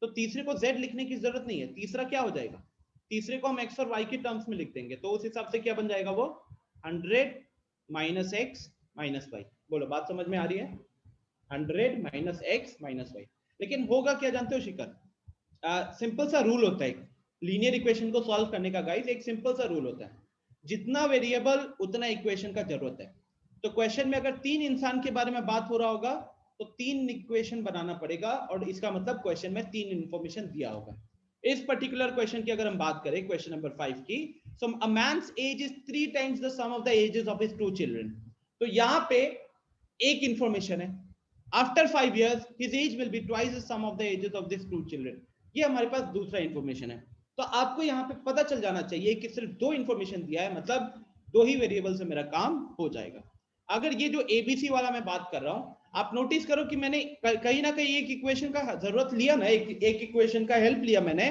तो तीसरे को z लिखने की जरूरत नहीं है। तीसरा क्या हो जाएगा? तीसरे को हम x और y के टर्म्स में लिख देंगे, तो उस हिसाब से क्या बन जाएगा वो? 100 - x - y। बोलो बात समझ में आ रही है? 100 - x - y। लेकिन होगा क्या जानते हो शिखर? सिंपल सा रूल होता है लीनियर इक्वेशन को सॉल्व करने का गाइस, एक सिंपल सा रूल होता है, जितना वेरिएबल उतना इक्वेशन का जरूरत है। तो क्वेश्चन में अगर 3 इंसान के बारे में बात हो रहा होगा तो 3 इक्वेशन बनाना पड़ेगा, और इसका मतलब क्वेश्चन में 3 इंफॉर्मेशन दिया होगा। इस पर्टिकुलर क्वेश्चन की अगर हम बात करें, क्वेश्चन नंबर 5 की, so a man's age is 3 times the sum of the ages of his 2 children. तो यहां पे एक इंफॉर्मेशन है, after 5 years his age will be twice the sum of the ages of these 2 children। ये हमारे पास दूसरा इंफॉर्मेशन है। तो आपको यहाँ पे पता चल जाना चाहिए कि सिर्फ 2 इंफॉर्मेशन दिया है, मतलब 2 ही वेरिएबल से मेरा काम हो जाएगा। अगर ये जो एबीसी वाला मैं बात कर रहा हूं, आप नोटिस करो कि मैंने कहीं ना कहीं एक इक्वेशन का जरूरत लिया ना, एक इक्वेशन का हेल्प लिया मैंने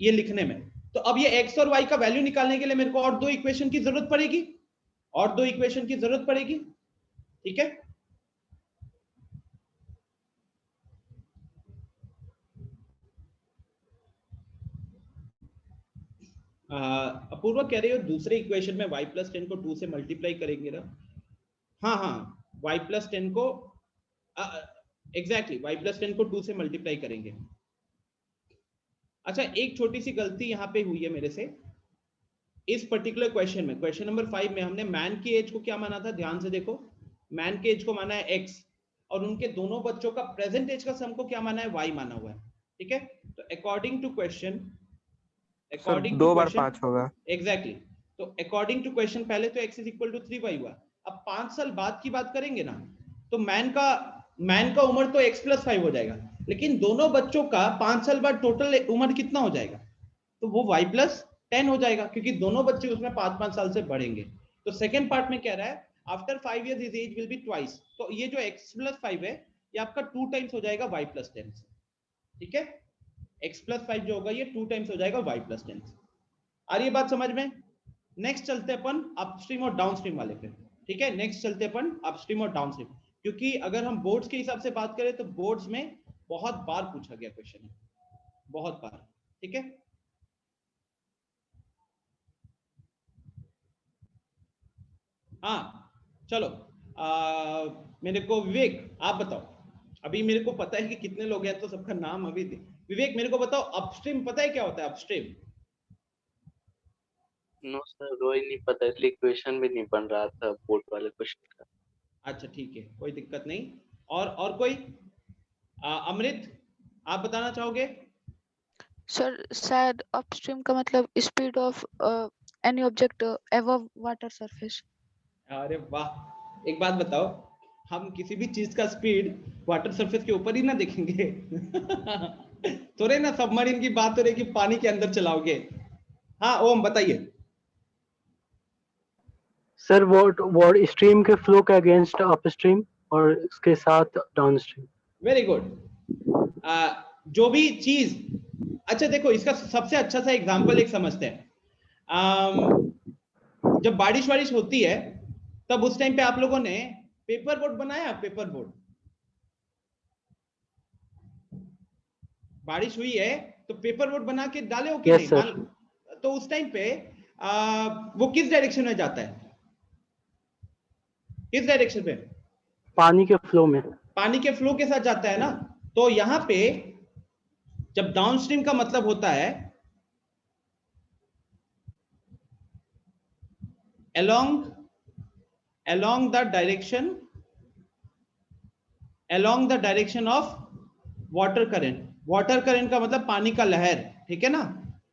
ये लिखने में। तो अब ये एक्स और वाई का वैल्यू निकालने के लिए मेरे को और 2 इक्वेशन की जरूरत पड़ेगी, और 2 इक्वेशन की जरूरत पड़ेगी। ठीक है, अपूर्वा कह रही हो दूसरे इक्वेशन में y + 10 को 2 से मल्टीप्लाई करेंगे ना? हाँ हाँ, y + 10 को एग्जैक्टली y + 10 को 2 से मल्टीप्लाई करेंगे। अच्छा, एक छोटी सी गलती यहाँ पे हुई है मेरे से। इस पर्टिकुलर क्वेश्चन में, क्वेश्चन नंबर 5 में, हमने मैन की एज को क्या माना था? ध्यान से देखो, मैन के एज को माना है x, और उनके दोनों बच्चों का प्रेजेंट एज का सम को क्या माना है? y माना हुआ है। ठीक है, तो according to question, according to 2 बार क्वेश्चन 5 होगा। एग्जैक्टली, तो अकॉर्डिंग टू क्वेश्चन पहले तो x = 3y हुआ। अब 5 साल बाद की बात करेंगे ना, तो मैन का उम्र तो x + 5 हो जाएगा, लेकिन दोनों बच्चों का 5 साल बाद टोटल उम्र कितना हो जाएगा? तो वो y + 10 हो जाएगा, क्योंकि दोनों बच्चे उसमें 5-5 साल से बढ़ेंगे। तो सेकंड पार्ट में कह रहा है after 5 years his age will be twice, तो ये जो x + 5 है ये आपका 2 टाइम्स हो जाएगा y + 10 से। ठीक है, x + 5 जो होगा ये 2 टाइम्स हो जाएगा y + 10 से। आ रही है बात समझ में? नेक्स्ट चलते अपन अपस्ट्रीम और डाउनस्ट्रीम वाले पे। ठीक है, नेक्स्ट चलते अपन अपस्ट्रीम और डाउनस्ट्रीम, क्योंकि अगर हम बोर्ड्स के हिसाब से बात करें तो बोर्ड्स में बहुत बार पूछा गया क्वेश्चन है, बहुत बार। ठीक है, हाँ चलो। मेरे को विवेक आप बताओ, अभी मेरे को पता है कि कितने लोग हैं तो सबका नाम अभी दे। विवेक मेरे को बताओ, अपस्ट्रीम पता है क्या होता है अपस्ट्रीम? नो सर, वो ही नहीं पता, इसलिए क्वेश्चन भी नहीं बन रहा था बोर्ड वाले क्वेश्चन का। अच्छा ठीक है, कोई दिक्कत नहीं। और कोई? अमृत आप बताना चाहोगे? सर शायद अपस्ट्रीम का मतलब speed of any object above water surface. अरे वाह, एक बात बताओ, हम किसी भी चीज का स्पीड वाटर सरफेस के ऊपर ही ना देखेंगे थोड़े ना सबमरीन की बात हो रही कि पानी के अंदर चलाओगे। हाँ ओम बताइए। सर वो स्ट्रीम के फ्लो के अगेंस्ट अपस्ट्रीम और इसके साथ डाउनस्ट्रीम। Very good. जो भी चीज, अच्छा देखो इसका सबसे अच्छा सा एग्जांपल एक समझते हैं। जब बारिश वारिश होती है तब उस टाइम पे आप लोगों ने पेपर बोट बनाया, पेपर बोट। बारिश हुई है तो पेपर बोट बना के डाले हो कि Yes, नहीं? तो उस टाइम पे वो किस डायरेक्शन में जाता है? किस डायरेक्शन में? पानी के फ्लो में। पानी के फ्लो के साथ जाता है ना। तो यहां पे जब डाउनस्ट्रीम का मतलब होता है along the direction of water current। Water current का मतलब पानी का लहर, ठीक है ना?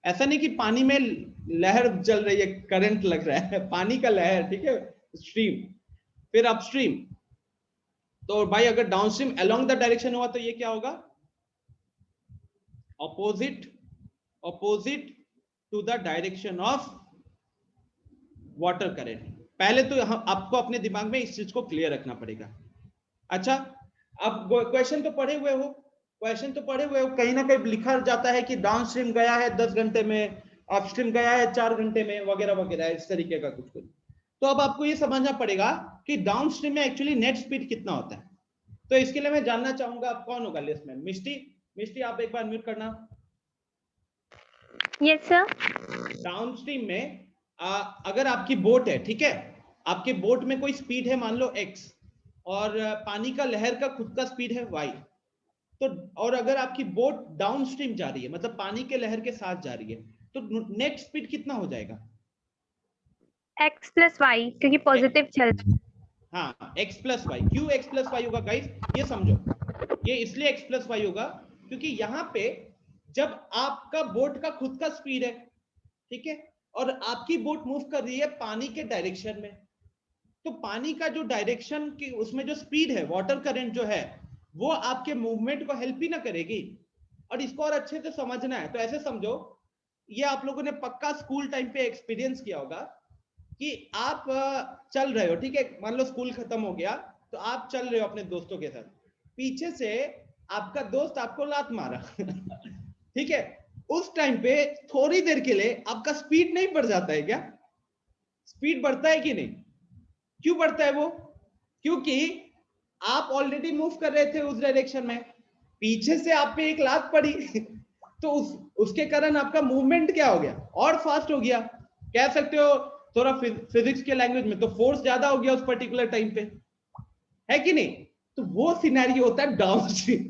ऐसा नहीं कि पानी में लहर चल रही है, करंट लग रहा है, पानी का लहर, ठीक है? स्ट्रीम, फिर अपस्ट्रीम। तो भाई अगर डाउनस्ट्रीम along द डायरेक्शन हुआ तो ये क्या होगा? Opposite to the direction of water current. पहले तो आपको अपने दिमाग में इस चीज को क्लियर रखना पड़ेगा। अच्छा, अब क्वेश्चन तो पढ़े हुए हो, कहीं ना कहीं लिखा जाता है कि डाउनस्ट्रीम गया है 10 घंटे में, अपस्ट्रीम गया है 4 घंटे में, वगैरह वगैरह, इस तरीके का कुछ। तो अब आपको ये समझना पड़ेगा कि डाउनस्ट्रीम में एक्चुअली नेट स्पीड कितना होता है। तो इसके लिए मैं जानना चाहूंगा आप कौन होगा लिस्ट में? मिष्टी आप एक बार म्यूट करना। Yes sir. डाउनस्ट्रीम में अगर आपकी बोट है, ठीक है, आपके बोट में कोई स्पीड है मान लो x, और पानी का लहर का खुद का स्पीड है y, तो और अगर आपकी बोट डाउनस्ट्रीम जा रही है मतलब पानी के लहर के साथ जा रही है, तो नेट स्पीड कितना हो जाएगा? x + y, क्योंकि पॉजिटिव चल। हाँ, x + y। क्यों x + y होगा गाइस? ये समझो, ये इसलिए x + y होगा क्योंकि यहाँ पे जब आपका बोट का खुद का स्पीड है, ठीक है, और आपकी बोट मूव कर रही है पानी के डायरेक्शन में, तो पानी का जो डायरेक्शन की उसमें जो स्पीड है, वाटर करंट जो है, वो आपके मूवमेंट को हेल्प ही ना करेगी। और इसको और अच्छे से समझना है तो ऐसे समझो, ये आप लोगों ने पक्का स्कूल टाइम पे एक्सपीरियंस किया होगा कि आप चल रहे हो, ठीक है, मान लो स्कूल खत्म हो गया तो आप चल रहे हो अपने दोस्तों के साथ, पीछे से आपका दोस्त आपको लात मारा ठीक है, उस टाइम पे थोड़ी देर के लिए आपका स्पीड नहीं बढ़ जाता है क्या? स्पीड बढ़ता है कि नहीं? क्यों बढ़ता है वो? क्योंकि आप ऑलरेडी मूव कर रहे थे उस डायरेक्शन में, पीछे से आप पे एक लात पड़ी तो उसके कारण आपका मूवमेंट क्या हो गया? और फास्ट हो गया। कह सकते हो थोड़ा फिजिक्स के लैंग्वेज में तो फोर्स ज्यादा हो गया उस पर्टिकुलर टाइम पे, है कि नहीं? तो वो सिनेरियो होता है डाउनस्ट्रीम,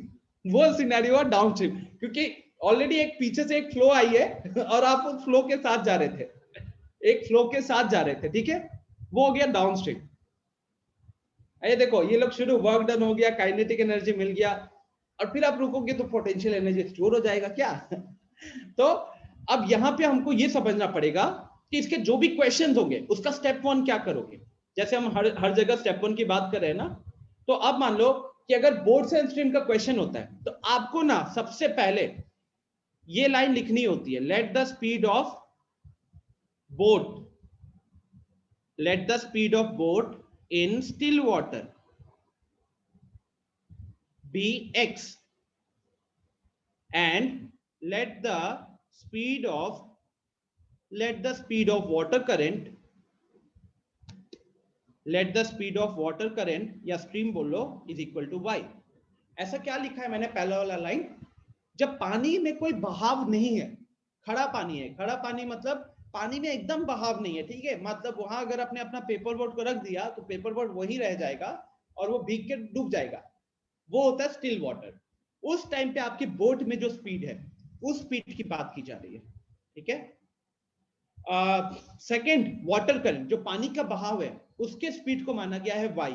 वो सिनेरियो है डाउनस्ट्रीम, क्योंकि ऑलरेडी एक पीछे से एक फ्लो आई है और आप उस फ्लो के साथ जा रहे थे, एक फ्लो के साथ जा रहे थे, ठीक है, वो हो गया डाउनस्ट्रीम। ये देखो ये लोग शुरू, वर्क डन हो गया, काइनेटिक एनर्जी मिल गया, और फिर आप रुकोगे तो पोटेंशियल एनर्जी स्टोर हो जाएगा क्या तो अब यहां पे हमको ये समझना पड़ेगा कि इसके जो भी क्वेश्चंस होंगे उसका स्टेप 1 क्या करोगे। जैसे हम हर जगह स्टेप 1 की बात कर रहे हैं ना, तो अब मान लो कि अगर बोर्ड्स एंड स्ट्रीम का क्वेश्चन होता है तो आपको ना सबसे पहले ये लाइन लिखनी होती है, let the speed of boat in still water be x and let the speed of water current या stream बोलो is equal to y, ऐसा क्या लिखा है मैंने पहला वाला लाइन, जब पानी में कोई बहाव नहीं है, खड़ा पानी है, खड़ा पानी मतलब पानी में एकदम बहाव नहीं है, ठीक है, मतलब वहां अगर आपने अपना पेपर बोट को रख दिया तो पेपर बोट वही रह जाएगा और वो भीग के डूब जाएगा, वो होता है स्टिल वाटर। उस टाइम पे आपकी बोट में जो स्पीड है उस स्पीड की बात की जा रही है, ठीक है। सेकंड, वाटर करंट, जो पानी का बहाव है उसके स्पीड को माना गया है y।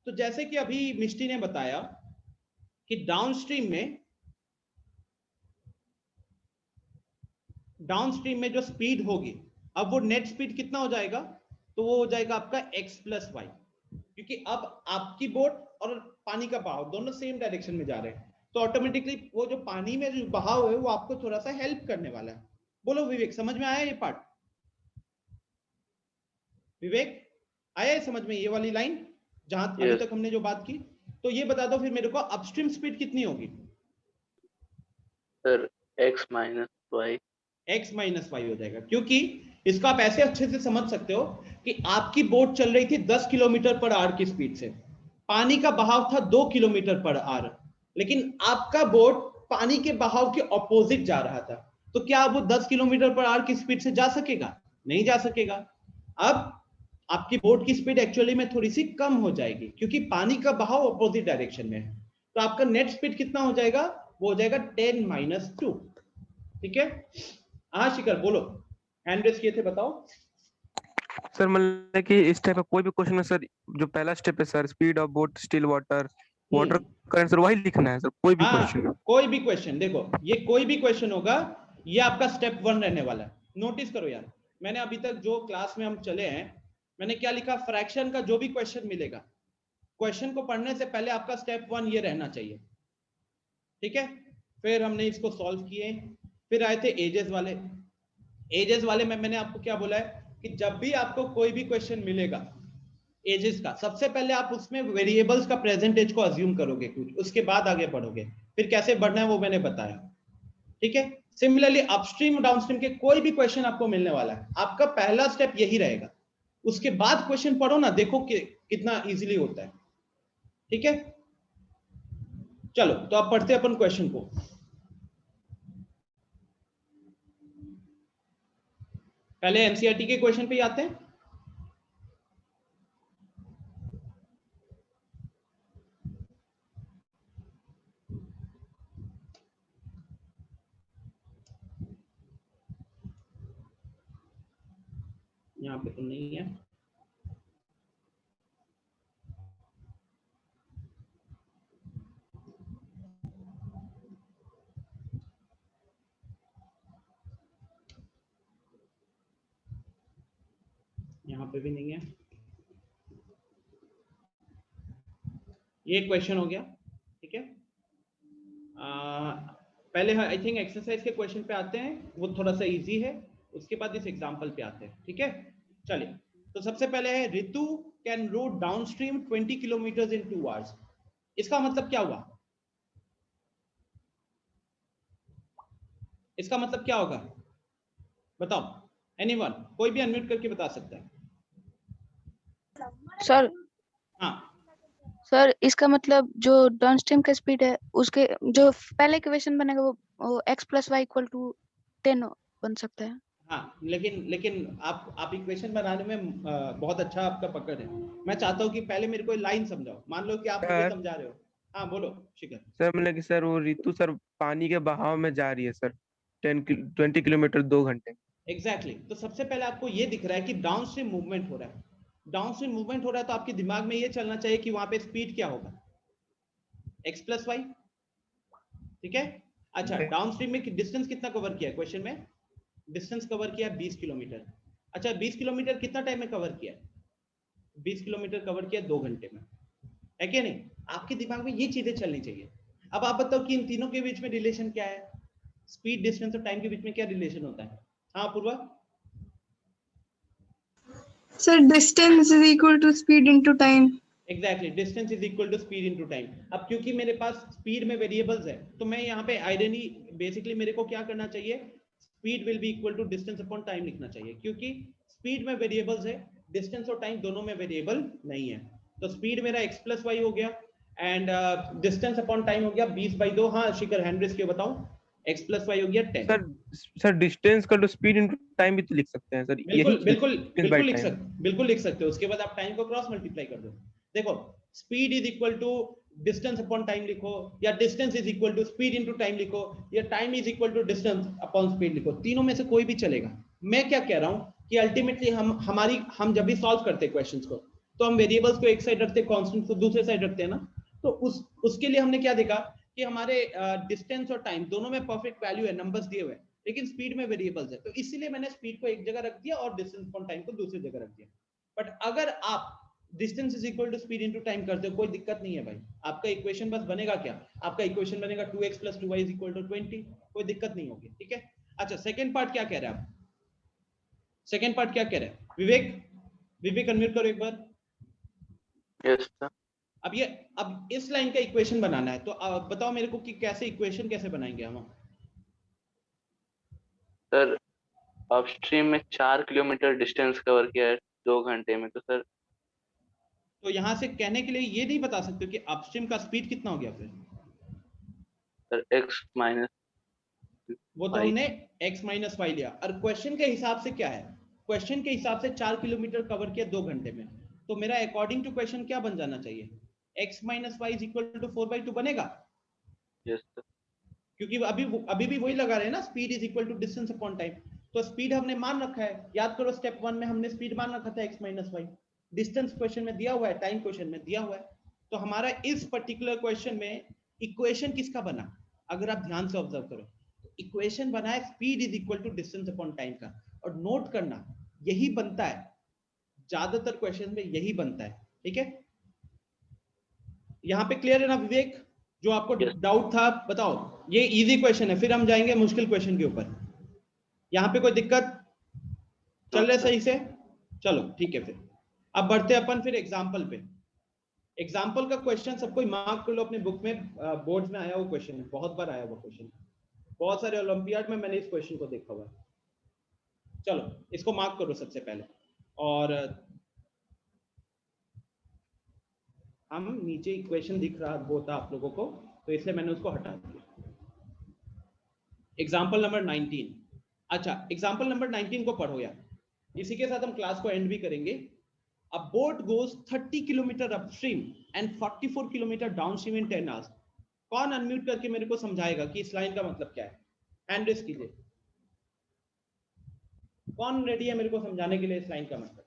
तो जैसे कि अभी मिष्टी ने बताया कि डाउनस्ट्रीम में जो स्पीड होगी, अब वो नेट स्पीड कितना हो जाएगा, तो वो हो जाएगा आपका x प्लस वाई, क्योंकि अब आपकी बोट और पानी का बहाव दोनों सेम डायरेक्शन में जा रहे हैं, तो ऑटोमेटिकली वो जो पानी में जो बहाव है वो आपको थोड़ा सा हेल्प करने वाला है। बोलो विवेक, समझ में आया ये पार्ट? विवेक आया है समझ में ये वाली लाइन जहां अभी तक हमने जो बात की? तो ये बता दो फिर मेरे को, अपस्ट्रीम स्पीड कितनी होगी? Sir x minus Y. x minus Y हो जाएगा, क्योंकि इसका आप ऐसे अच्छे से समझ सकते हो कि आपकी बोट चल रही थी 10 किलोमीटर पर आवर की स्पीड से, पानी का बहाव था 2 किलोमीटर पर आवर, लेकिन आपका बोट पानी के बहाव के ऑपोजिट जा रहा था, तो क्या वो 10 किलोमीटर पर आवर की स्पीड से जा सकेगा? नहीं जा सकेगा। अब आपकी बोट की स्पीड एक्चुअली में थोड़ी सी कम हो जाएगी क्योंकि पानी का बहाव ऑपोजिट डायरेक्शन में है, तो आपका नेट स्पीड कितना हो जाएगा? वो हो जाएगा 10-2, ठीक है। हाँ शिखर बोलो, हैंड रेस किए थे, बताओ। सर मतलब कि इस टाइप का कोई भी क्वेश्चन में सर जो पहला स्टेप है sir, speed of boat, still water, water current, sir वही लिखना है सर, कोई भी क्वेश्चन? कोई भी क्वेश्चन, देखो ये कोई भी क्वेश्चन होगा, ये आपका स्टेप 1 रहने वाला है। नोटिस करो यार, मैंने अभी तक जो क्लास में हम चले हैं, मैंने क्या लिखा, फ्रैक्शन का जो भी क्वेश्चन मिलेगा, क्वेश्चन को पढ़ने से पहले आपका स्टेप 1 ये रहना चाहिए, ठीक है। फिर हमने इसको सॉल्व किए, फिर आए थे एजेस वाले। एजेस वाले में मैंने आपको क्या बोला है कि जब भी आपको कोई भी क्वेश्चन मिलेगा एजेस का, सबसे पहले आप उसमें वेरिएबल्स का प्रेजेंटेज को अज्यूम करोगे कुछ, उसके बाद आगे बढ़ोगे, फिर कैसे बढ़ना है वो मैंने बताया, ठीक है। सिमिलरली अपस्ट्रीम डाउनस्ट्रीम के कोई भी क्वेश्चन आपको मिलने वाला है, आपका पहला स्टेप यही रहेगा, उसके बाद क्वेश्चन पढ़ो ना, देखो कि कितना इजीली होता है, ठीक है। चलो तो अब पढ़ते अपन क्वेश्चन को। पहले एनसीईआरटी के क्वेश्चन पे ही आते हैं। यहाँ पे तो नहीं है, यहाँ पे भी नहीं है। ये क्वेश्चन हो गया, ठीक है। पहले आई थिंक एक्सरसाइज के क्वेश्चन पे आते हैं, वो थोड़ा सा इजी है, उसके बाद इस एग्जांपल पे आते हैं, ठीक है। चलिए, तो सबसे पहले है Ritu can row downstream 20 kilometre in 2 hours. इसका मतलब क्या हुआ? इसका मतलब क्या होगा बताओ, एनीवन, कोई भी अनम्यूट करके बता सकता है। सर हाँ सर इसका मतलब जो डाउनस्ट्रीम का स्पीड है उसके जो पहले क्वेश्चन बनेगा वो x plus Y equal to 10 बन सकता है। हाँ, लेकिन आप इक्वेशन बनाने में बहुत अच्छा आपका पकड़ है। मैं चाहता हूँ कि पहले मेरे को लाइन समझाओ, मान लो कि आप मुझे समझा रहे हो। हाँ बोलो शिखर। सर मतलब कि सर वो रितु सर पानी के बहाव में जा रही है सर 20 किलोमीटर 2 घंटे। एग्जैक्टली, तो सबसे पहले आपको ये दिख रहा है कि डाउनस्ट्रीम मूवमेंट हो रहा है, डाउनस्ट्रीम मूवमेंट हो रहा है, तो आपके दिमाग में ये चलना चाहिए कि वहां पे स्पीड क्या होगा, x प्लस वाई, ठीक है। अच्छा, डाउनस्ट्रीम में डिस्टेंस कितना कवर किया है क्वेश्चन में? डिस्टेंस कवर किया 20 किलोमीटर। अच्छा, 20 किलोमीटर कितना टाइम में कवर किया? 20 किलोमीटर कवर किया 2 घंटे में, है क्या नहीं? आपके दिमाग में ये चीजें चलनी चाहिए। अब आप बताओ कि इन तीनों के बीच में रिलेशन क्या है, स्पीड, डिस्टेंस और टाइम के बीच में क्या रिलेशन होता है? हाँ Purva. Sir distance is equal to speed into time. Exactly, distance is equal to speed into time. अब क्योंकि मेरे पास स्पीड में वेरिएबल्स है, तो मैं यहाँ पे आइडेंटी बेसिकली मेरे को क्या करना चाहिए, speed will be equal to distance upon time लिखना चाहिए, क्योंकि स्पीड में वेरिएबल्स है, डिस्टेंस और टाइम दोनों में वेरिएबल नहीं है। तो स्पीड मेरा x प्लस वाई हो गया, एंड डिस्टेंस अपॉन टाइम हो गया 20/2। हाँ शिखर हैंड रेज किया, बताओ। x + y हो गया 10। सर डिस्टेंस का तो स्पीड इनटू टाइम भी तो लिख सकते हैं सर। बिल्कुल बिल्कुल बिल्कुल लिख टाइम सकते हो। उसके बाद आप टाइम को क्रॉस मल्टीप्लाई कर दो। देखो speed is equal to distance upon time लिखो, या distance is equal to speed into time लिखो, या time is equal to distance upon speed लिखो। तीनों में से कोई भी चलेगा। मैं क्या कह रहा हूं कि अल्टीमेटली हम जब भी सॉल्व करते हैं क्वेश्चंस को, तो हम वेरिएबल्स को एक साइड रखते हैं, कांस्टेंट्स को दूसरे साइड रखते हैं ना। तो उसके लिए हमने क्या देखा कि हमारे डिस्टेंस और टाइम दोनों में परफेक्ट वैल्यू है, नंबर्स दिए हुए हैं, लेकिन स्पीड में वेरिएबल्स है। तो इसीलिए मैंने स्पीड को एक जगह रख दिया और डिस्टेंस अपॉन टाइम को दूसरी जगह रख दिया। बट अगर आप distance is equal to speed into time करते हो, कोई दिक्कत नहीं है भाई। आपका इक्वेशन बस बनेगा क्या, आपका इक्वेशन बनेगा 2x + 2y = 20। कोई दिक्कत नहीं होगी, ठीक है। अच्छा सेकंड पार्ट क्या कह रहे हैं आप, सेकंड पार्ट क्या कह रहे हैं विवेक अनम्यूट करो एक बार। Yes sir. अब इस लाइन का इक्वेशन बनाना है, तो बताओ मेरे को कि कैसे इक्वेशन कैसे बनाएंगे हम। सर अपस्ट्रीम में 4 किलोमीटर डिस्टेंस कवर किया है 2 घंटे में, तो सर तो यहां से कहने के लिए ये नहीं बता सकते कि अपस्ट्रीम का स्पीड कितना हो गया फिर। सर x माइनस वो तो हमने x - y लिया, और क्वेश्चन के हिसाब से क्या है, क्वेश्चन के हिसाब से 4 किलोमीटर कवर किया 2 घंटे में। तो मेरा अकॉर्डिंग टू क्वेश्चन क्या बन जाना चाहिए, x - y = 4/2 बनेगा। Yes sir. क्योंकि अभी भी वही लगा रहे हैं ना, speed is equal to distance upon time. तो स्पीड हमने मान रखा है, याद करो स्टेप 1 में हमने स्पीड मान रखा था x - y। डिस्टेंस क्वेश्चन में दिया हुआ है, टाइम क्वेश्चन में दिया हुआ है। तो हमारा इस पर्टिकुलर क्वेश्चन में इक्वेशन किसका बना, अगर आप ध्यान से ऑब्जर्व करो तो इक्वेशन बना है speed is equal to distance upon time का। और नोट करना यही बनता है, ज्यादातर क्वेश्चन में यही बनता है, ठीक है। यहां पे क्लियर है ना विवेक, जो आपको डाउट था बताओ। ये इजी क्वेश्चन है, फिर हम जाएंगे मुश्किल क्वेश्चन के ऊपर। यहां पे कोई दिक्कत चल रहा है सही से, चलो ठीक है। फिर अब बढ़ते अपन फिर एग्जाम्पल पे। एग्जाम्पल का क्वेश्चन सबको मार्क कर लो अपने बुक में, बोर्ड्स में आया वो क्वेश्चन है, बहुत बार आया वो क्वेश्चन, बहुत सारे ओलंपियाड में मैंने इस क्वेश्चन को देखा हुआ है। चलो इसको मार्क करो सबसे पहले, और हम नीचे इक्वेशन दिख रहा वो था आप लोगों को, तो इसलिए मैंने उसको हटा दिया। Example number 19। अच्छा एग्जाम्पल नंबर 19 को पढ़ो यार, इसी के साथ हम क्लास को एंड भी करेंगे। A boat goes 30 kilometre upstream and 44 kilometre downstream in 10 hours। कौन अनम्यूट करके मेरे को समझाएगा कि इस लाइन का मतलब क्या है, हैंड रेज कीजिए। कौन रेडी है मेरे को समझाने के लिए इस लाइन का मतलब।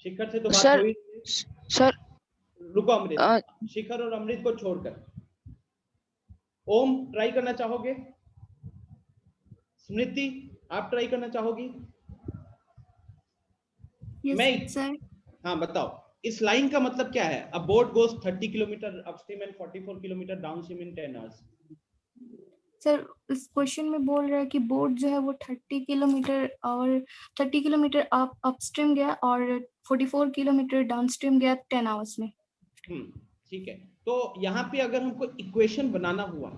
शिखर से तो बात हुई सर। रुको अमृत, शिखर और अमृत को छोड़कर ओम ट्राई करना चाहोगे, स्मृति आप ट्राई करना चाहोगी। Yes, sir. हाँ बताओ इस लाइन का मतलब क्या है। अ boat goes 30 kilometre upstream and 44 kilometre downstream in 10 hours। Sir इस क्वेश्चन में बोल रहा है कि बोट जो है वो 30 किलोमीटर और 30 किलोमीटर अपस्ट्रीम गया और 44 किलोमीटर डाउनस्ट्रीम गया 10 आवर्स में। ठीक है, तो यहाँ पे अगर हमको इक्वेशन बनाना हुआ,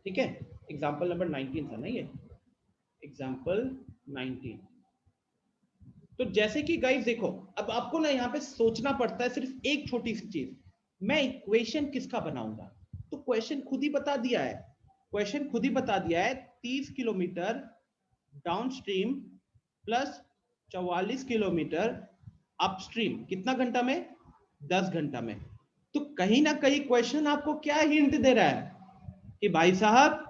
ठीक है, एग्जाम्पल नंबर 19 था ना ये, एग्जाम्पल 19। तो जैसे कि गाइस देखो, अब आपको ना यहाँ पे सोचना पड़ता है सिर्फ एक छोटी सी चीज, मैं इक्वेशन किसका बनाऊंगा। तो क्वेश्चन खुद ही बता दिया है, क्वेश्चन खुद ही बता दिया है 30 kilometre downstream plus 44 kilometre upstream, कितना घंटा में, 10 घंटा में। तो कहीं ना कहीं क्वेश्चन आपको क्या हिंट दे रहा है कि भाई साहब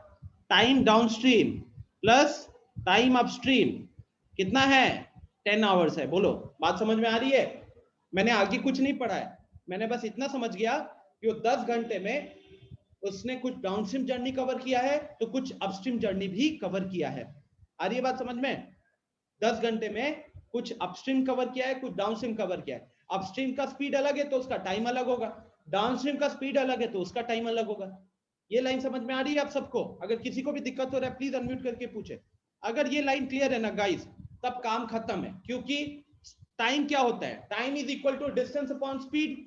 time downstream plus time upstream कितना है, 10 आवर्स है। बोलो बात समझ में आ रही है। मैंने आगे कुछ नहीं पढ़ा है, मैंने बस इतना समझ गया कि वो 10 घंटे में उसने कुछ डाउनस्ट्रीम जर्नी कवर किया है तो कुछ अपस्ट्रीम जर्नी भी कवर किया है। आ रही है बात समझ में। 10 घंटे में कुछ अपस्ट्रीम कवर किया है, कुछ डाउनस्ट्रीम कवर किया है। अपस्ट्रीम का स्पीड अलग है तो उसका टाइम अलग होगा, डाउनस्ट्रीम का स्पीड अलग है तो उसका टाइम अलग होगा। ये लाइन समझ में आ रही है आप सबको। अगर किसी को भी दिक्कत हो रहा है प्लीज अनम्यूट करके पूछे। अगर ये लाइन क्लियर है ना गाइस, तब काम खत्म है, क्योंकि टाइम क्या होता है, time is equal to distance upon speed.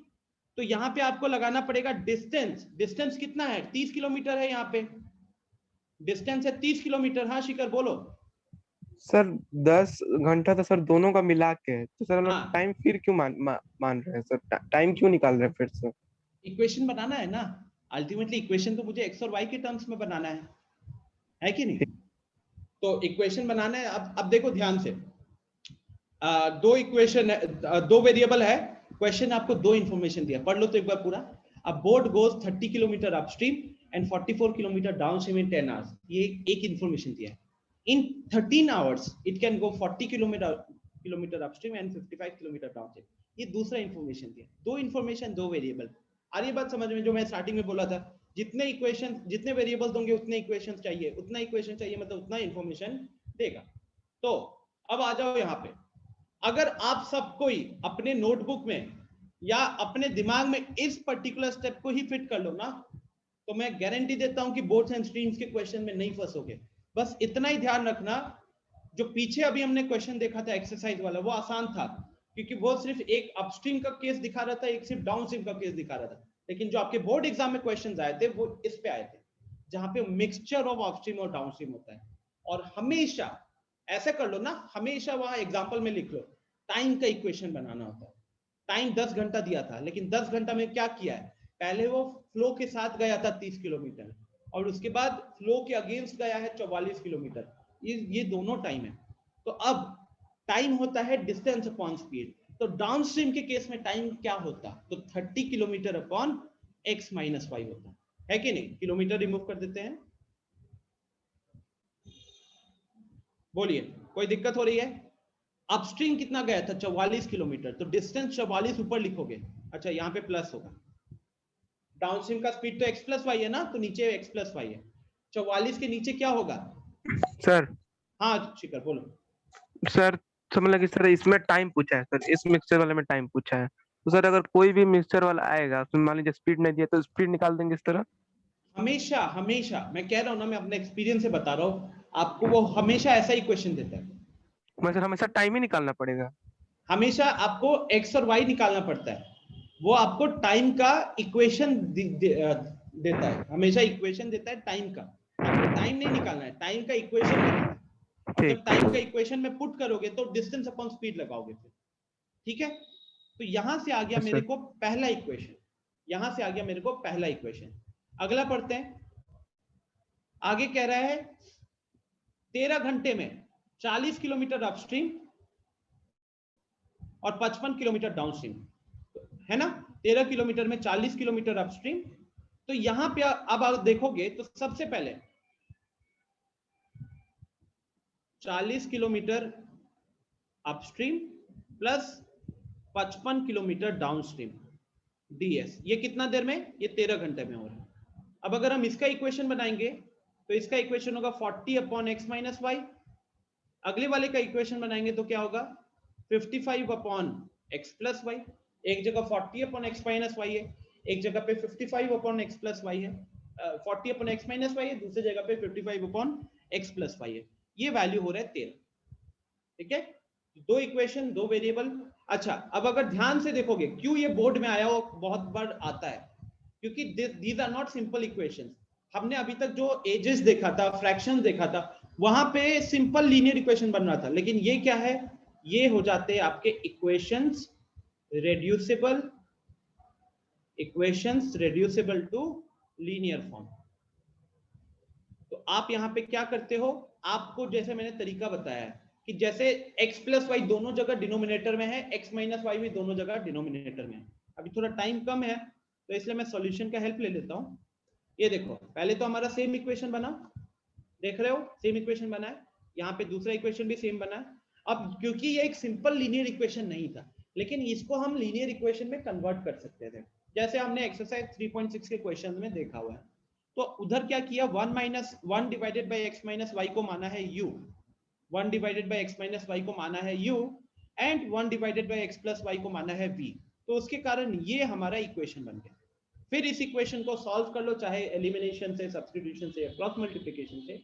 तो यहां पे आपको लगाना पड़ेगा डिस्टेंस। डिस्टेंस कितना है, 30 किलोमीटर है, यहाँ पे डिस्टेंस है 30 किलोमीटर। हाँ शिखर बोलो। सर 10 घंटा तो सर दोनों का मिला के है, तो सर हम लोग हाँ। टाइम फिर क्यों मान रहे हैं सर? टाइम क्यों निकाल रहे हैं फिर से? इक्वेशन बनाना है ना, अल्टीमेटली इक्वेशन तो मुझे एक्स और वाई के टर्म्स में बनाना है कि नहीं? तो इक्वेशन बनाना है। अब देखो ध्यान से, दो इक्वेशन है, दो वेरिएबल है, क्वेश्चन आपको दो इंफॉर्मेशन दिया, पढ़ लो तो एक बार पूरा। अ boat goes 30 kilometre upstream and 44 kilometre downstream in 10 hours, ये एक इंफॉर्मेशन दिया है। इन 13 hours it can go 40 kilometre upstream and 55 kilometre downstream, ये दूसरा इंफॉर्मेशन दिया। दो इंफॉर्मेशन, दो वेरिएबल। आ रही बात समझ में? जो मैं स्टार्टिंग में बोला था, जितने इक्वेशन, जितने वेरिएबल्स दोगे उतने इक्वेशन चाहिए, उतना इक्वेशन चाहिए मतलब उतना इंफॉर्मेशन देगा। तो अब आ जाओ यहाँ पे, अगर आप सब कोई अपने नोटबुक में या अपने दिमाग में इस पर्टिकुलर स्टेप को ही फिट कर लो ना, तो मैं गारंटी देता हूं कि बोर्ड्स एंड स्ट्रीम्स के क्वेश्चन में नहीं फंसोगे। बस इतना ही ध्यान रखना, जो पीछे अभी हमने क्वेश्चन देखा था एक्सरसाइज वाला, वो आसान था क्योंकि वो सिर्फ एक अपस्ट्रीम का केस दिखा रहा था, एक सिर्फ डाउनस्ट्रीम का केस दिखा रहा था। लेकिन जो आपके बोर्ड एग्जाम में क्वेश्चंस आए थे वो इस पे आए थे, जहां पे मिक्सचर ऑफ अपस्ट्रीम और डाउनस्ट्रीम होता है। और हमेशा ऐसे कर लो ना, हमेशा वहां एग्जाम्पल में लिख लो, टाइम का इक्वेशन बनाना होता है। टाइम 10 घंटा दिया था, लेकिन 10 घंटा में क्या किया है? पहले वो फ्लो के साथ गया था 30 किलोमीटर और उसके बाद फ्लो के अगेंस्ट गया है 44 किलोमीटर। ये दोनों टाइम है। तो अब टाइम होता है डिस्टेंस अपॉन स्पीड। तो डाउनस्ट्रीम के केस में टाइम क्या होता? तो 30 kilometre upon x minus Y होता है कि नहीं? किलोमीटर रिमूव कर देते हैं, बोलिए कोई दिक्कत हो रही है? अपस्ट्रीम कितना गया था? 44 किलोमीटर, तो डिस्टेंस 44 ऊपर लिखोगे, अच्छा यहाँ पे प्लस होगा। डाउनस्ट्रीम का स्पीड तो x प्लस वाई है ना, तो नीचे x प्लस वाई है। 44 के नीचे क्या होगा सर? हाँ शिखर बोलो। सर समझ लगे सर, इसमें टाइम पूछा है सर, इस मिक्सचर वाले में टाइम पूछा है। तो सर अगर कोई भी मिक्सचर वाला आएगा, उसमें मान लीजिए स्पीड नहीं दिया, तो स्पीड निकाल देंगे इस तरह? हमेशा हमेशा, मैं कह रहा हूँ ना, मैं अपने एक्सपीरियंस से बता रहा हूँ आपको, वो हमेशा ऐसा ही क्वेश्चन देता है। मैं सर हमेशा टाइम ही निकालना पड़ेगा? हमेशा आपको x और y निकालना पड़ता है, वो आपको टाइम का इक्वेशन देता है, हमेशा इक्वेशन देता है टाइम का। आपको टाइम नहीं निकालना है, टाइम का इक्वेशन निकालना है। जब टाइम का इक्वेशन में पुट करोगे तो डिस्टेंस अपॉन स्पीड लगाओगे फिर, ठीक है? तो यहां से आ गया मेरे को पहला इक्वेशन, यहां से आ गया मेरे को पहला इक्वेशन। अगला पढ़ते हैं, आगे कह रहा है 13 घंटे में 40 किलोमीटर अपस्ट्रीम और 55 किलोमीटर डाउनस्ट्रीम, है ना? 13 किलोमीटर में 40 किलोमीटर अपस्ट्रीम। तो यहां पे अब आप देखोगे तो सबसे पहले 40 kilometre upstream plus 55 kilometre downstream ds, ये कितना देर में? ये 13 घंटे में हो रहा है। अब अगर हम इसका इक्वेशन बनाएंगे तो इसका इक्वेशन होगा 40 अपॉन x माइनस वाई। अगले वाले का इक्वेशन बनाएंगे तो क्या होगा? 55 अपॉन x प्लस वाई। एक जगह 40 अपॉन x माइनस वाई है, एक जगह पे 55 अपॉन x प्लस वाई है, 40 अपॉन x माइनस वाई है, दूसरी जगह पे 55 अपॉन x प्लस वाई है। ये वैल्यू हो रहा है 13, ठीक है? दो इक्वेशन, दो वेरिएबल। अच्छा, अब अगर ध्यान से देखोगे, क्यों ये बोर्ड में आया, वो बहुत बार आता है क्योंकि these are not simple equations. हमने अभी तक जो एजेस देखा था, फ्रैक्शंस देखा था, वहां पे सिंपल लीनियर इक्वेशन बन रहा था, लेकिन ये क्या है? ये हो जाते हैं आपके equations reducible, equations reducible to linear form. तो आप यहाँ पे क्या करते हो? आपको जैसे मैंने तरीका बताया कि जैसे x प्लस वाई दोनों जगह डिनोमिनेटर में है, x माइनस वाई भी दोनों जगह डिनोमिनेटर में है। अभी थोड़ा टाइम कम है तो इसलिए मैं सॉल्यूशन का हेल्प ले लेता हूँ। ये देखो, पहले तो हमारा सेम इक्वेशन बना, देख रहे हो? सेम इक्वेशन बना है, यहाँ पे दूसरा इक्वेशन भी सेम बना है। अब क्योंकि ये एक सिंपल लीनियर इक्वेशन नहीं था, लेकिन इसको हम लीनियर इक्वेशन में कन्वर्ट कर सकते थे, जैसे हमने एक्सरसाइज 3.6 के क्वेश्चन में देखा हुआ है। तो उधर क्या किया? 1 divided by x minus Y को माना है u, 1 divided by x minus Y को माना है u, and 1 divided by x plus Y को माना है v। तो उसके कारण ये हमारा इक्वेशन बन गया। फिर इस इक्वेशन को सॉल्व कर लो, चाहे एलिमिनेशन से, सब्स्टिट्यूशन से, क्रॉस मल्टीप्लिकेशन से।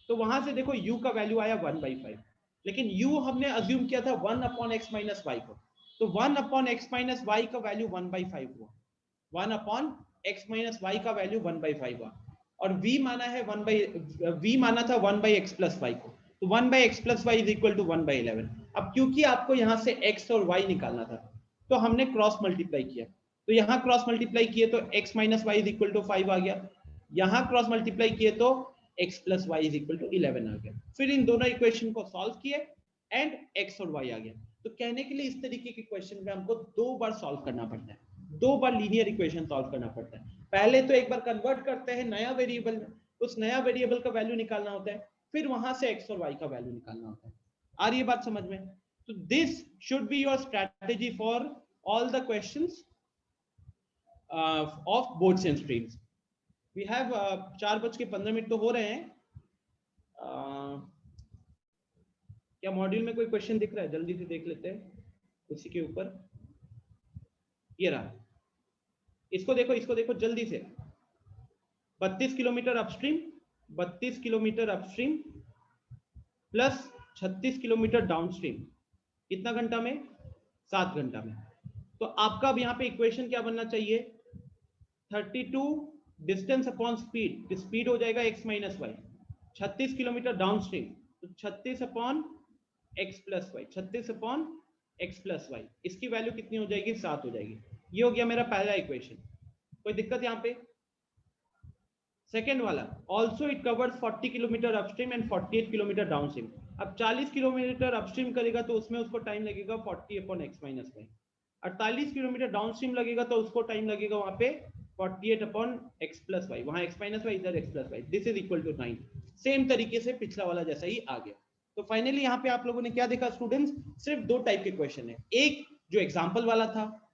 तो वहां से देखो u का वैल्यू आया 1/5, लेकिन u हमने अज्यूम किया था 1 अपॉन x माइनस वाई को, तो 1 अपॉन x माइनस वाई का वैल्यू 1/5 हुआ, 1 अपॉन x माइनस वाई का वैल्यू 1/5 हुआ। और v माना है v माना था 1/x प्लस वाई को, तो 1/x+y=1/11। अब क्योंकि आपको यहाँ से x और y निकालना था तो हमने क्रॉस मल्टीप्लाई किया, तो यहाँ क्रॉस मल्टीप्लाई किए तो x - y 5 आ गया, यहाँ क्रॉस मल्टीप्लाई किए तो x + y 11 आ गया। फिर इन दोनों इक्वेशन को सॉल्व किए एंड x और y आ गया। तो कहने के लिए इस तरीके के क्वेश्चन में हमको 2 बार सॉल्व करना पड़ता है, 2 बार लीनियर इक्वेशन सॉल्व करना पड़ता है। पहले तो एक बार कन्वर्ट करते हैं नया वेरिएबल में, उस नया वेरिएबल का वैल्यू निकालना होता है, फिर वहां से x और y का वैल्यू निकालना होता है। आ रही है बात समझ में? तो this should be your strategy for all the questions of boards and streams. We have 4:15 तो हो रहे हैं। क्या मॉड्यूल में कोई क्वेश्चन दिख रहा है? जल्दी से देख लेते हैं उसी के ऊपर। ये रहा, इसको देखो जल्दी से। 32 kilometre upstream, 32 kilometre upstream plus 36 kilometre downstream, कितना घंटा में? 7 घंटा में। तो आपका अब यहाँ पे इक्वेशन क्या बनना चाहिए? 32 डिस्टेंस अपॉन स्पीड, स्पीड हो जाएगा x - y। 36 किलोमीटर डाउनस्ट्रीम तो 36 upon x + y, 36 upon x + y। इसकी वैल्यू कितनी हो जाएगी? 7 हो जाएगी। ये हो गया मेरा पहला इक्वेशन। कोई दिक्कत यहाँ पे? सेकेंड वाला, also it covers 40 kilometre upstream and 48 kilometre downstream. अब 40 किलोमीटर अपस्ट्रीम करेगा तो उसमें उसको टाइम लगेगा 40 upon x - y। 48 kilometre downstream लगेगा तो उसको टाइम लगेगा वहां पे 48 अपॉन x + y। वहां x - y, इधर x + y। This is equal to 9। Same तरीके से पिछला वाला जैसा ही आ गया। तो फाइनली यहाँ पे आप लोगों ने क्या देखा स्टूडेंट्स? सिर्फ 2 टाइप के क्वेश्चन है, एक जो एग्जाम्पल वाला था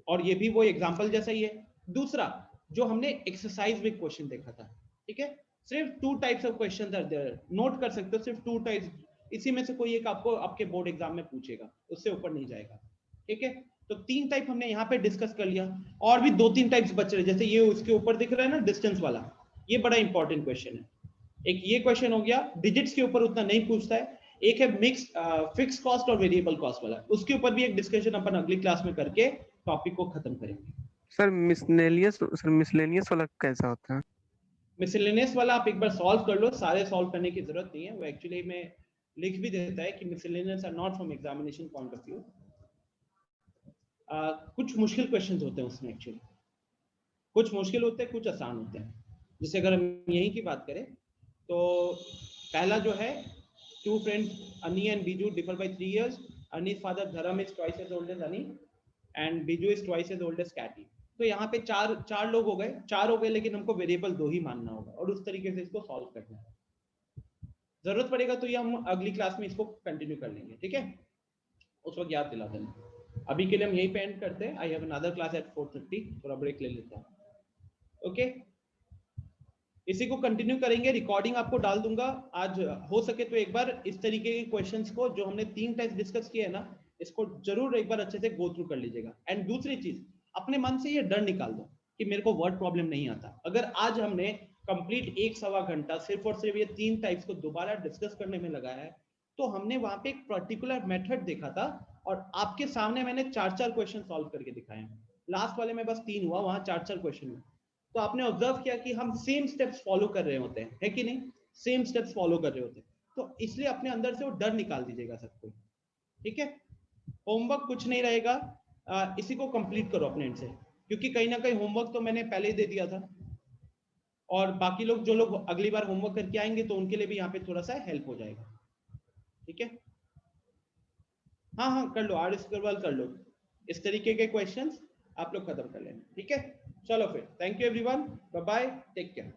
और ये भी वो एग्जाम्पल जैसा ही है, दूसरा जो हमने एक्सरसाइज में क्वेश्चन देखा था। ठीक है, सिर्फ 2 types of question are there. Note कर सकते हो, सिर्फ 2 टाइप्स, इसी में से कोई एक आपको आपके बोर्ड एग्जाम में पूछेगा, उससे ऊपर नहीं जाएगा। ठीक है, तो 3 टाइप हमने यहाँ पे डिस्कस कर लिया, और भी 2-3 टाइप्स बच रहे, जैसे ये उसके ऊपर दिख रहा है ना डिस्टेंस वाला, ये बड़ा इंपॉर्टेंट क्वेश्चन है। एक ये क्वेश्चन हो गया, डिजिट्स के ऊपर उतना नहीं पूछता है। एक है मिक्स फिक्स कॉस्ट और वेरिएबल कॉस्ट वाला, उसके ऊपर भी एक डिस्कशन अपन अगली क्लास में करके टॉपिक को खत्म करेंगे। सर मिसलेनियस वाला कैसा होता है? मिसलेनियस वाला आप एक बार सॉल्व कर लो, सारे सॉल्व करने की जरूरत नहीं है, वो एक्चुअली में लिख भी देता है कि miscellaneous are not from examination point of view. कुछ मुश्किल क्वेश्चंस होते हैं उसमें, एक्चुअली कुछ मुश्किल होते हैं, कुछ आसान होते हैं। जैसे अगर हम यहीं की बात करें तो पहला जो है, 2 friends Ani and Biju differ by 3 years. Ani's father Dharam is twice as old as Ani and Biju is twice as old as Cathy. तो यहाँ पे चार लोग हो गए, लेकिन हमको वेरिएबल 2 ही मानना होगा और उस तरीके से इसको सॉल्व करना है। जरूरत पड़ेगा तो ये हम अगली क्लास में इसको कंटिन्यू कर लेंगे। ठीक है, उस वक्त याद दिला देना। अभी के लिए हम यहीं पे एंड करते हैं। I have another class at 4:30, थोड़ा ब्रेक ले लेता हूँ। ओके, इसी को कंटिन्यू करेंगे, रिकॉर्डिंग आपको डाल दूंगा। आज हो सके तो एक बार इस तरीके के क्वेश्चंस को जो हमने 3 टाइप्स डिस्कस किए हैं ना, इसको जरूर एक बार अच्छे से गो थ्रू कर लीजिएगा। एंड दूसरी चीज, अपने मन से ये डर निकाल दो कि मेरे को वर्ड प्रॉब्लम नहीं आता। अगर आज हमने कंप्लीट 1-1.25 घंटा सिर्फ और सिर्फ ये 3 टाइप्स को दोबारा डिस्कस करने में लगाया है, तो हमने वहां पे एक पर्टिकुलर मेथड देखा था और आपके सामने मैंने 4-4 क्वेश्चन सॉल्व करके दिखाए हैं। लास्ट वाले में बस 3 हुआ, वहां 4-4 क्वेश्चन हुए। तो आपने ऑब्जर्व किया कि हम सेम स्टेप्स फॉलो कर रहे होते हैं, है कि नहीं? सेम स्टेप्स फॉलो कर रहे होते हैं, तो इसलिए अपने अंदर से वो डर निकाल दीजिएगा सबको। ठीक है, होमवर्क कुछ नहीं रहेगा, इसी को कंप्लीट करो अपने एंड से, क्योंकि कहीं ना कहीं होमवर्क तो मैंने पहले ही दे दिया था और बाकी लोग जो लोग अगली बार होमवर्क करके आएंगे तो उनके लिए भी यहाँ पे थोड़ा सा हेल्प हो जाएगा। ठीक है, हाँ कर लो, आर स्कर्वाल कर लो, इस तरीके के क्वेश्चंस आप लोग खत्म कर लेना। ठीक है, चलो फिर, thank you everyone, bye bye, take care.